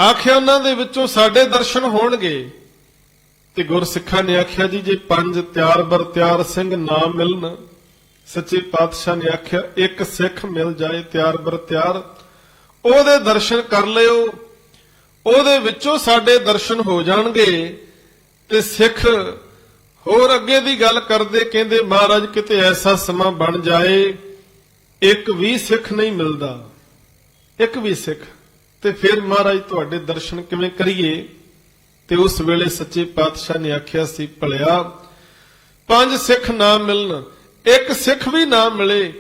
ਆਖਿਆ ਉਹਨਾਂ ਦੇ ਵਿੱਚੋਂ ਸਾਡੇ ਦਰਸ਼ਨ ਹੋਣਗੇ। ਤੇ ਗੁਰਸਿੱਖਾਂ ਨੇ ਆਖਿਆ ਜੀ ਜੇ 5 ਤਿਆਰ ਬਰ ਤਿਆਰ ਸਿੰਘ ਨਾ ਮਿਲਣ, ਸੱਚੇ ਪਾਤਸ਼ਾਹ ਨੇ ਆਖਿਆ ਇੱਕ ਸਿੱਖ ਮਿਲ ਜਾਏ ਤਿਆਰ ਬਰ ਤਿਆਰ, ਉਹਦੇ ਦਰਸ਼ਨ ਕਰ ਲਿਓ, ਉਹਦੇ ਵਿੱਚੋਂ ਸਾਡੇ ਦਰਸ਼ਨ ਹੋ ਜਾਣਗੇ। ਤੇ ਸਿੱਖ ਹੋਰ ਅੱਗੇ ਦੀ ਗੱਲ ਕਰਦੇ ਕਹਿੰਦੇ ਮਹਾਰਾਜ ਕਿਤੇ ਐਸਾ ਸਮਾਂ ਬਣ ਜਾਏ ਇੱਕ ਵੀ ਸਿੱਖ ਨਹੀਂ ਮਿਲਦਾ, ਇੱਕ ਵੀ ਸਿੱਖ, ਤੇ ਫਿਰ ਮਹਾਰਾਜ ਤੁਹਾਡੇ ਦਰਸ਼ਨ ਕਿਵੇਂ ਕਰੀਏ? ਤੇ ਉਸ ਵੇਲੇ ਸੱਚੇ ਪਾਤਸ਼ਾਹ ਨੇ ਆਖਿਆ ਸੀ ਭਲਿਆ 5 ਸਿੱਖ ਨਾ ਮਿਲਣ, ਇੱਕ ਸਿੱਖ ਵੀ ਨਾ ਮਿਲੇ,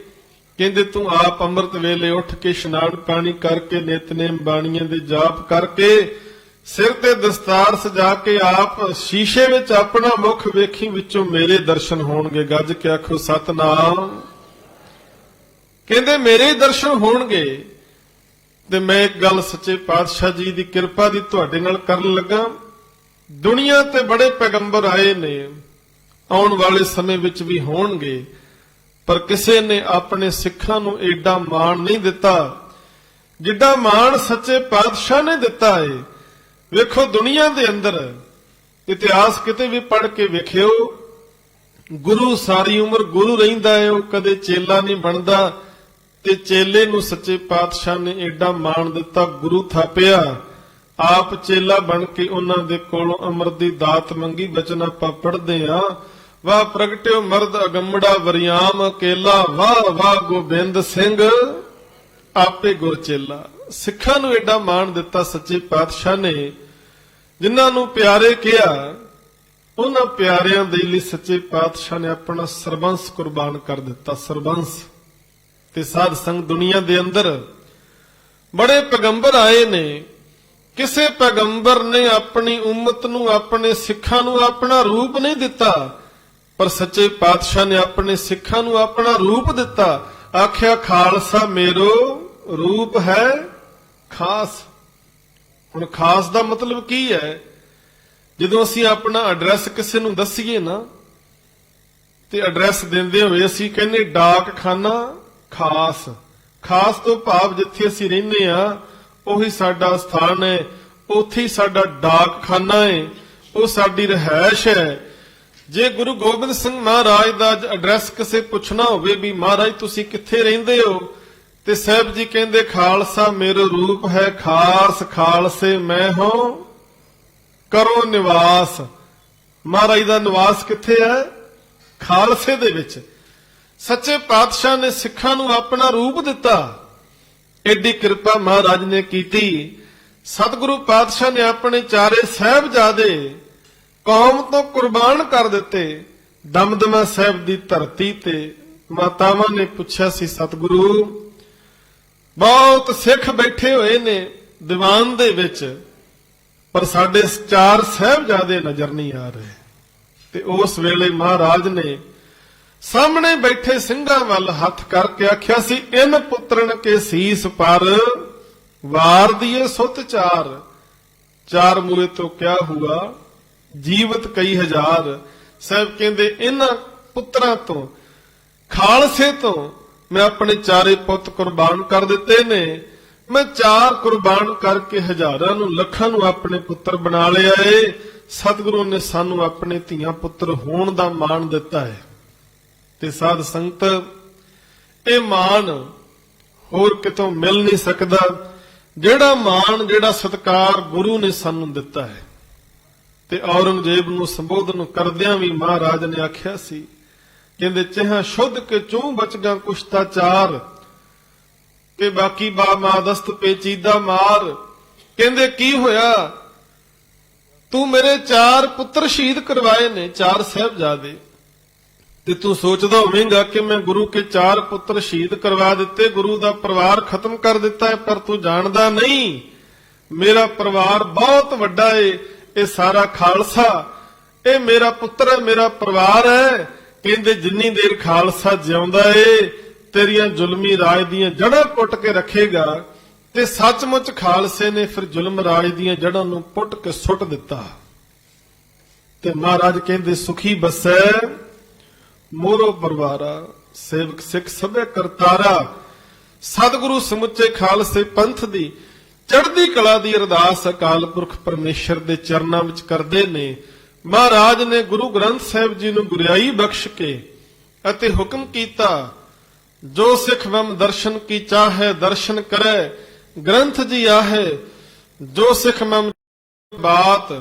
ਕਹਿੰਦੇ ਤੂੰ ਆਪ ਅੰਮ੍ਰਿਤ ਵੇਲੇ ਉੱਠ ਕੇ ਇਸ਼ਨਾਨ ਪਾਣੀ ਕਰਕੇ ਨਿਤਨੇਮ ਬਾਣੀਆਂ ਦੇ ਜਾਪ ਕਰਕੇ ਸਿਰ ਤੇ ਦਸਤਾਰ ਸਜਾ ਕੇ ਆਪ ਸ਼ੀਸ਼ੇ ਵਿੱਚ ਆਪਣਾ ਮੁਖ ਵੇਖੀ, ਵਿੱਚੋਂ ਮੇਰੇ ਦਰਸ਼ਨ ਹੋਣਗੇ। ਗੱਜ ਕੇ ਆਖੋ ਸਤਨਾਮ। ਕਹਿੰਦੇ ਮੇਰੇ ਹੀ ਦਰਸ਼ਨ ਹੋਣਗੇ। ਤੇ ਮੈਂ ਇੱਕ ਗੱਲ ਸੱਚੇ ਪਾਤਸ਼ਾਹ ਜੀ ਦੀ ਕਿਰਪਾ ਦੀ ਤੁਹਾਡੇ ਨਾਲ ਕਰਨ ਲੱਗਾ। ਦੁਨੀਆ ਤੇ ਬੜੇ ਪੈਗੰਬਰ ਆਏ ਨੇ, ਆਉਣ ਵਾਲੇ ਸਮੇਂ ਵਿੱਚ ਵੀ ਹੋਣਗੇ, ਪਰ ਕਿਸੇ ਨੇ ਆਪਣੇ ਸਿੱਖਾਂ ਨੂੰ ਏਡਾ ਮਾਣ ਨਹੀਂ ਦਿੱਤਾ ਜਿੱਡਾ ਮਾਣ ਸੱਚੇ ਪਾਤਸ਼ਾਹ ਨੇ ਦਿੱਤਾ ਹੈ। ਵੇਖੋ ਦੁਨੀਆ ਦੇ ਅੰਦਰ ਇਤਿਹਾਸ ਕਿਤੇ ਵੀ ਪੜ੍ਹ ਕੇ ਵੇਖਿਓ, ਗੁਰੂ ਸਾਰੀ ਉਮਰ ਗੁਰੂ ਰਹਿੰਦਾ ਹੈ, ਉਹ ਕਦੇ ਚੇਲਾ ਨਹੀਂ ਬਣਦਾ। ਤੇ ਚੇਲੇ ਨੂੰ ਸੱਚੇ ਪਾਤਸ਼ਾਹ ਨੇ ਏਡਾ ਮਾਣ ਦਿੱਤਾ, ਗੁਰੂ ਥਾਪਿਆ। ਆਪ ਚੇਲਾ ਬਣ ਕੇ ਉਹਨਾਂ ਦੇ ਕੋਲੋਂ ਅੰਮ੍ਰਿਤ ਦੀ ਦਾਤ ਮੰਗੀ। ਬਚਨ ਆਪਾਂ ਪੜ੍ਹਦੇ ਆ, ਵਾਹ ਪ੍ਰਗਟਿਓ ਮਰਦ ਅਗੰਮੜਾ ਵਰਿਆਮ ਅਕੇਲਾ, ਵਾਹ ਵਾਹ ਗੋਬਿੰਦ ਸਿੰਘ ਆਪੇ ਗੁਰ ਚੇਲਾ। ਸਿੱਖਾਂ ਨੂੰ ਐਡਾ ਮਾਣ ਦਿੱਤਾ ਸੱਚੇ ਪਾਤਸ਼ਾਹ ਨੇ, ਜਿਨ੍ਹਾਂ ਨੂੰ ਪਿਆਰੇ ਕਿਹਾ, ਉਹਨਾਂ ਪਿਆਰਿਆਂ ਦੇ ਲਈ ਸੱਚੇ ਪਾਤਸ਼ਾਹ ਨੇ ਆਪਣਾ ਸਰਬੰਸ ਕੁਰਬਾਨ ਕਰ ਦਿੱਤਾ। ਸਰਬੰਸ ਤੇ ਸਾਧ ਸੰਗ ਦੁਨੀਆ ਦੇ ਅੰਦਰ ਬੜੇ ਪੈਗੰਬਰ ਆਏ ਨੇ, ਕਿਸੇ ਪੈਗੰਬਰ ਨੇ ਆਪਣੀ ਉਮਤ ਨੂੰ, ਆਪਣੇ ਸਿੱਖਾਂ ਨੂੰ ਆਪਣਾ ਰੂਪ ਨਹੀਂ ਦਿੱਤਾ, ਪਰ ਸੱਚੇ ਪਾਤਸ਼ਾਹ ਨੇ ਆਪਣੇ ਸਿੱਖਾਂ ਨੂੰ ਆਪਣਾ ਰੂਪ ਦਿੱਤਾ। ਆਖਿਆ ਖਾਲਸਾ ਮੇਰੋ ਰੂਪ ਹੈ ਖਾਸ। ਹੁਣ ਖਾਸ ਦਾ ਮਤਲਬ ਕੀ ਹੈ? ਜਦੋਂ ਅਸੀਂ ਆਪਣਾ ਐਡਰੈਸ ਕਿਸੇ ਨੂੰ ਦੱਸੀਏ ਨਾ, ਤੇ ਐਡਰੈਸ ਦਿੰਦੇ ਹੋਏ ਅਸੀਂ ਕਹਿੰਦੇ ਡਾਕਖਾਨਾ ਖਾਸ। ਖਾਸ ਤੋਂ ਭਾਵ ਜਿੱਥੇ ਅਸੀਂ ਰਹਿੰਦੇ ਆ ਉਹੀ ਸਾਡਾ ਸਥਾਨ ਹੈ, ਉੱਥੇ ਹੀ ਸਾਡਾ ਡਾਕਖਾਨਾ ਹੈ, ਉਹ ਸਾਡੀ ਰਿਹਾਇਸ਼ ਹੈ। ਜੇ ਗੁਰੂ ਗੋਬਿੰਦ ਸਿੰਘ ਮਹਾਰਾਜ ਦਾ ਐਡਰੈਸ ਕਿਸੇ ਪੁੱਛਣਾ ਹੋਵੇ ਵੀ ਮਹਾਰਾਜ ਤੁਸੀਂ ਕਿੱਥੇ ਰਹਿੰਦੇ ਹੋ, ਤੇ ਸਾਹਿਬ ਜੀ ਕਹਿੰਦੇ ਖਾਲਸਾ ਮੇਰਾ ਰੂਪ ਹੈ ਖਾਸ, ਖਾਲਸੇ ਮੈਂ ਹਾਂ ਕਰੋ ਨਿਵਾਸ। ਮਹਾਰਾਜ ਦਾ ਨਿਵਾਸ ਕਿੱਥੇ ਹੈ? ਖਾਲਸੇ ਦੇ ਵਿੱਚ। ਸੱਚੇ ਪਾਤਸ਼ਾਹ ਨੇ ਸਿੱਖਾਂ ਨੂੰ ਆਪਣਾ ਰੂਪ ਦਿੱਤਾ। ਐਡੀ ਕਿਰਪਾ ਮਹਾਰਾਜ ਨੇ ਕੀਤੀ। ਸਤਿਗੁਰੂ ਪਾਤਸ਼ਾਹ ਨੇ ਆਪਣੇ ਚਾਰੇ ਸਾਹਿਬਜ਼ਾਦੇ ਕੌਮ ਤੋਂ ਕੁਰਬਾਨ ਕਰ ਦਿੱਤੇ। ਦਮਦਮਾ ਸਾਹਿਬ ਦੀ ਧਰਤੀ ਤੇ ਮਾਤਾਵਾਂ ਨੇ ਪੁੱਛਿਆ ਸੀ, ਸਤਿਗੁਰੂ ਬਹੁਤ ਸਿੱਖ ਬੈਠੇ ਹੋਏ ਨੇ ਦੀਵਾਨ ਦੇ ਵਿੱਚ, ਪਰ ਸਾਡੇ ਚਾਰ ਸਾਹਿਬਜ਼ਾਦੇ ਨਜ਼ਰ ਨਹੀਂ ਆ ਰਹੇ। ਤੇ ਉਸ ਵੇਲੇ ਮਹਾਰਾਜ ਨੇ ਸਾਹਮਣੇ ਬੈਠੇ ਸਿੰਘਾਂ ਵੱਲ ਹੱਥ ਕਰਕੇ ਆਖਿਆ ਸੀ, ਇਨ ਪੁੱਤਰਨ ਕੇ ਸੀਸ ਪਰ ਵਾਰ ਦੀਏ ਸੁਤ ਚਾਰ। ਚਾਰ ਮੂਏ ਤੋਂ ਕਿਆ ਹੁਆ ਜੀਵਤ ਕਈ ਹਜ਼ਾਰ। ਸਾਹਿਬ ਕਹਿੰਦੇ ਇਹਨਾਂ ਪੁੱਤਰਾਂ ਤੋਂ, ਖਾਲਸੇ ਤੋਂ ਮੈਂ ਆਪਣੇ ਚਾਰੇ ਪੁੱਤ ਕੁਰਬਾਨ ਕਰ ਦਿੱਤੇ ਨੇ। ਮੈਂ ਚਾਰ ਕੁਰਬਾਨ ਕਰਕੇ ਹਜ਼ਾਰਾਂ ਨੂੰ, ਲੱਖਾਂ ਨੂੰ ਆਪਣੇ ਪੁੱਤਰ ਬਣਾ ਲਿਆ ਏ। ਸਤਿਗੁਰੂ ਨੇ ਸਾਨੂੰ ਆਪਣੇ ਧੀਆਂ ਪੁੱਤਰ ਹੋਣ ਦਾ ਮਾਣ ਦਿੱਤਾ ਹੈ। ਤੇ ਸਾਧ ਸੰਗਤ, ਇਹ ਮਾਣ ਹੋਰ ਕਿਤੋਂ ਮਿਲ ਨਹੀਂ ਸਕਦਾ, ਜਿਹੜਾ ਮਾਣ, ਜਿਹੜਾ ਸਤਿਕਾਰ ਗੁਰੂ ਨੇ ਸਾਨੂੰ ਦਿੱਤਾ ਹੈ। ਤੇ ਔਰੰਗਜ਼ੇਬ ਨੂੰ ਸੰਬੋਧਨ ਕਰਦਿਆਂ ਵੀ ਮਹਾਰਾਜ ਨੇ ਆਖਿਆ ਸੀ, ਕਹਿੰਦੇ ਚਿਹਾ ਸ਼ੁੱਧ ਕੇ ਚੋਂ ਬਚਗਾ ਕੁਸ਼ਤਾ ਚਾਰ, ਕਿ ਬਾਕੀ ਬਾ ਮਾਦਸਤ ਪੇਚੀਦਾ ਮਾਰ। ਕਹਿੰਦੇ ਕੀ ਹੋਇਆ? ਤੂੰ ਮੇਰੇ ਚਾਰ ਪੁੱਤਰ ਸ਼ਹੀਦ ਕਰਵਾਏ ਨੇ, ਚਾਰ ਸਾਹਿਬਜ਼ਾਦੇ, ਤੇ ਤੂੰ ਸੋਚਦਾ ਹੋਵੇਂਗਾ ਕਿ ਮੈਂ ਗੁਰੂ ਕੇ ਚਾਰ ਪੁੱਤਰ ਸ਼ਹੀਦ ਕਰਵਾ ਦਿੱਤੇ, ਗੁਰੂ ਦਾ ਪਰਿਵਾਰ ਖਤਮ ਕਰ ਦਿੱਤਾ ਹੈ, ਪਰ ਤੂੰ ਜਾਣਦਾ ਨਹੀਂ ਮੇਰਾ ਪਰਿਵਾਰ ਬਹੁਤ ਵੱਡਾ ਏ। ਇਹ ਸਾਰਾ ਖਾਲਸਾ ਇਹ ਮੇਰਾ ਪੁੱਤਰ ਹੈ, ਮੇਰਾ ਪਰਿਵਾਰ ਹੈ। ਕਹਿੰਦੇ ਜਿੰਨੀ ਦੇਰ ਖਾਲਸਾ ਜਿਉਂਦਾ ਏ ਤੇਰੀਆਂ ਜ਼ੁਲਮੀ ਰਾਜ ਦੀਆਂ ਜੜ੍ਹਾਂ ਪੁੱਟ ਕੇ ਰੱਖੇਗਾ। ਤੇ ਸੱਚਮੁੱਚ ਖਾਲਸੇ ਨੇ ਫਿਰ ਜ਼ੁਲਮ ਰਾਜ ਦੀਆਂ ਜੜ੍ਹਾਂ ਨੂੰ ਪੁੱਟ ਕੇ ਸੁੱਟ ਦਿੱਤਾ। ਤੇ ਮਹਾਰਾਜ ਕਹਿੰਦੇ ਸੁਖੀ ਬਸੈ ਮੋਰੋ ਪਰਵਾਰਾ, ਸੇਵਕ ਸਿੱਖ ਸਭੇ ਕਰਤਾਰਾ। ਸਤਿਗੁਰੂ ਸਮੁੱਚੇ ਖਾਲਸੇ ਪੰਥ ਦੀ ਚੜ੍ਹਦੀ ਕਲਾ ਦੀ ਅਰਦਾਸ ਅਕਾਲ ਪੁਰਖ ਪਰਮੇਸ਼ਰ ਦੇ ਚਰਨਾਂ ਵਿੱਚ ਕਰਦੇ ਨੇ। ਮਹਾਰਾਜ ਨੇ ਗੁਰੂ ਗ੍ਰੰਥ ਸਾਹਿਬ ਜੀ ਨੂੰ ਗੁਰਿਆਈ ਬਖਸ਼ ਕੇ ਅਤੇ ਹੁਕਮ ਕੀਤਾ, ਜੋ ਸਿੱਖ ਵਮ ਦਰਸ਼ਨ ਕੀ ਚਾਹੇ ਦਰਸ਼ਨ ਕਰੇ, ਗ੍ਰੰਥ ਜੀ ਆਹੇ ਜੋ ਸਿੱਖ ਮਮ ਬਾਤ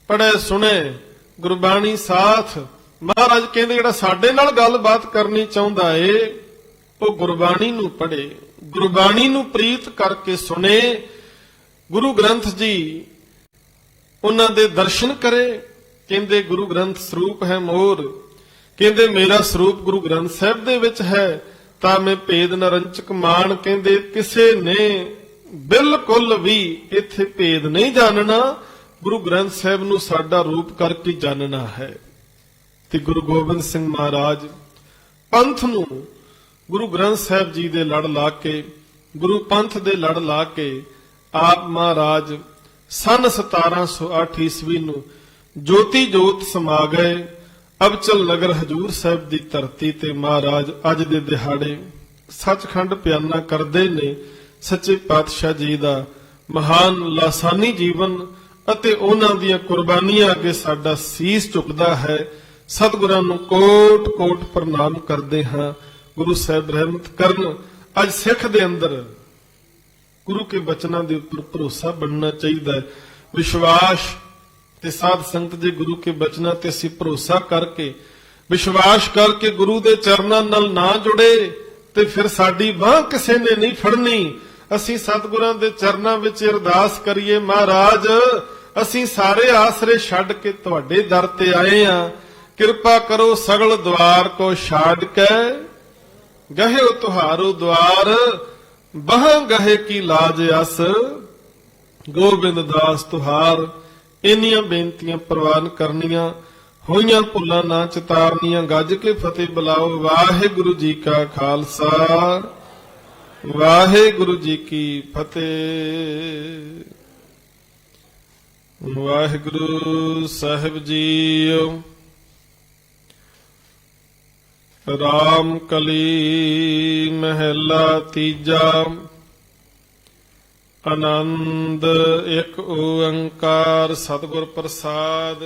ਪੜ੍ਹੇ ਸੁਣੇ, ਗੁਰਬਾਣੀ ਸਾਥ। ਮਹਾਰਾਜ ਕਹਿੰਦੇ ਜਿਹੜਾ ਸਾਡੇ ਨਾਲ ਗੱਲਬਾਤ ਕਰਨੀ ਚਾਹੁੰਦਾ ਏ ਉਹ ਗੁਰਬਾਣੀ ਨੂੰ ਪੜ੍ਹੇ, ਗੁਰਬਾਣੀ ਨੂੰ ਪ੍ਰੀਤ ਕਰਕੇ ਸੁਣੇ, ਗੁਰੂ ਗ੍ਰੰਥ ਜੀ ਉਹਨਾਂ ਦੇ ਦਰਸ਼ਨ ਕਰੇ। ਕਹਿੰਦੇ ਗੁਰੂ ਗ੍ਰੰਥ ਸਰੂਪ ਹੈ ਮੋਰ, ਕਹਿੰਦੇ ਮੇਰਾ ਸਰੂਪ ਗੁਰੂ ਗ੍ਰੰਥ ਸਾਹਿਬ ਦੇ ਵਿੱਚ ਹੈ, ਤਾਂ ਮੈਂ ਭੇਦ ਨਰੰਚਕ ਮਾਨ। ਕਹਿੰਦੇ ਕਿਸੇ ਨੇ ਬਿਲਕੁਲ ਵੀ ਇੱਥੇ ਭੇਦ ਨਹੀਂ ਜਾਣਨਾ, ਗੁਰੂ ਗ੍ਰੰਥ ਸਾਹਿਬ ਨੂੰ ਸਾਡਾ ਰੂਪ ਕਰਕੇ ਜਾਣਨਾ ਹੈ। ਤੇ ਗੁਰੂ ਗੋਬਿੰਦ ਸਿੰਘ ਮਹਾਰਾਜ ਪੰਥ ਨੂੰ ਗੁਰੂ ਗ੍ਰੰਥ ਸਾਹਿਬ ਜੀ ਦੇ ਲੜ ਲਾ ਕੇ, ਗੁਰੂ ਪੰਥ ਦੇ ਲੜ ਲਾ ਕੇ ਆਪ ਮਹਾਰਾਜ ਸਨ 1708 ਈਸਵੀ ਨੂੰ ਜੋਤੀ ਜੋਤ ਸਮਾ ਗਏ ਅਬਚਲ ਨਗਰ ਹਜੂਰ ਸਾਹਿਬ ਦੀ ਧਰਤੀ ਤੇ। ਮਹਾਰਾਜ ਅੱਜ ਦੇ ਦਿਹਾੜੇ ਸੱਚਖੰਡ ਪਿਆਨਾ ਕਰਦੇ ਨੇ ਸੱਚੇ ਪਾਤਸ਼ਾਹ ਜੀ ਦਾ ਮਹਾਨ ਲਾਸਾਨੀ ਜੀਵਨ ਅਤੇ ਉਹਨਾਂ ਦੀਆਂ ਕੁਰਬਾਨੀਆਂ ਅੱਗੇ ਸਾਡਾ ਸੀਸ ਝੁਕਦਾ ਹੈ। ਸਤਿਗੁਰਾਂ ਨੂੰ ਕੋਟ ਕੋਟ ਪ੍ਰਣਾਮ ਕਰਦੇ ਹਾਂ। ਗੁਰੂ ਸਾਹਿਬ ਰਹਿਮਤ ਕਰਨ। ਅੱਜ ਸਿੱਖ ਦੇ ਅੰਦਰ ਗੁਰੂ ਕੇ ਬਚਨਾਂ ਦੇ ਉੱਪਰ ਭਰੋਸਾ ਬਣਨਾ ਚਾਹੀਦਾ ਹੈ। ਵਿਸ਼ਵਾਸ ਤੇ ਸਾਧ ਸੰਗਤ ਦੇ ਗੁਰੂ ਕੇ ਬਚਨਾਂ ਤੇ ਅਸੀਂ ਭਰੋਸਾ ਕਰਕੇ, ਵਿਸ਼ਵਾਸ ਕਰਕੇ ਗੁਰੂ ਦੇ ਚਰਨਾਂ ਨਾਲ ਨਾ ਜੁੜੇ ਤੇ ਫਿਰ ਸਾਡੀ ਬਾਂਹ ਕਿਸੇ ਨੇ ਨਹੀਂ ਫੜਨੀ। ਅਸੀਂ ਸਤਿਗੁਰਾਂ ਦੇ ਚਰਨਾਂ ਵਿੱਚ ਅਰਦਾਸ ਕਰੀਏ, ਮਹਾਰਾਜ ਅਸੀਂ ਸਾਰੇ ਆਸਰੇ ਛੱਡ ਕੇ ਤੁਹਾਡੇ ਦਰ ਤੇ ਆਏ ਆ, ਕਿਰਪਾ ਕਰੋ ਸਗਲ ਦਵਾਰ ਕੋ ਛਾੜ ਕੇ ਗਹਿਓ ਤੁਹਾਰੋ ਦਵਾਰ, ਬਾਹਾਂ ਗਹੇ ਕੀ ਲਾਜ ਅਸ ਗੋਬਿੰਦ ਦਾਸ ਤੁਹਾਰ। ਇੰਨੀਆਂ ਬੇਨਤੀਆਂ ਪ੍ਰਵਾਨ ਕਰਨੀਆਂ, ਹੋਈਆਂ ਭੁੱਲਾਂ ਨਾ ਚਿਤਾਰਨੀਆਂ। ਗੱਜ ਕੇ ਫਤਿਹ ਬੁਲਾਓ। ਵਾਹਿਗੁਰੂ ਜੀ ਕਾ ਖਾਲਸਾ, ਵਾਹਿਗੁਰੂ ਜੀ ਕੀ ਫਤਿਹ। ਵਾਹਿਗੁਰੂ ਸਾਹਿਬ ਜੀਓ। ਰਾਮ ਕਲੀ ਮਹਿਲਾ ਤੀਜਾ। ਆਨੰਦ ਇੱਕ ਓੰਕਾਰ ਸਤਿਗੁਰ ਪ੍ਰਸਾਦ।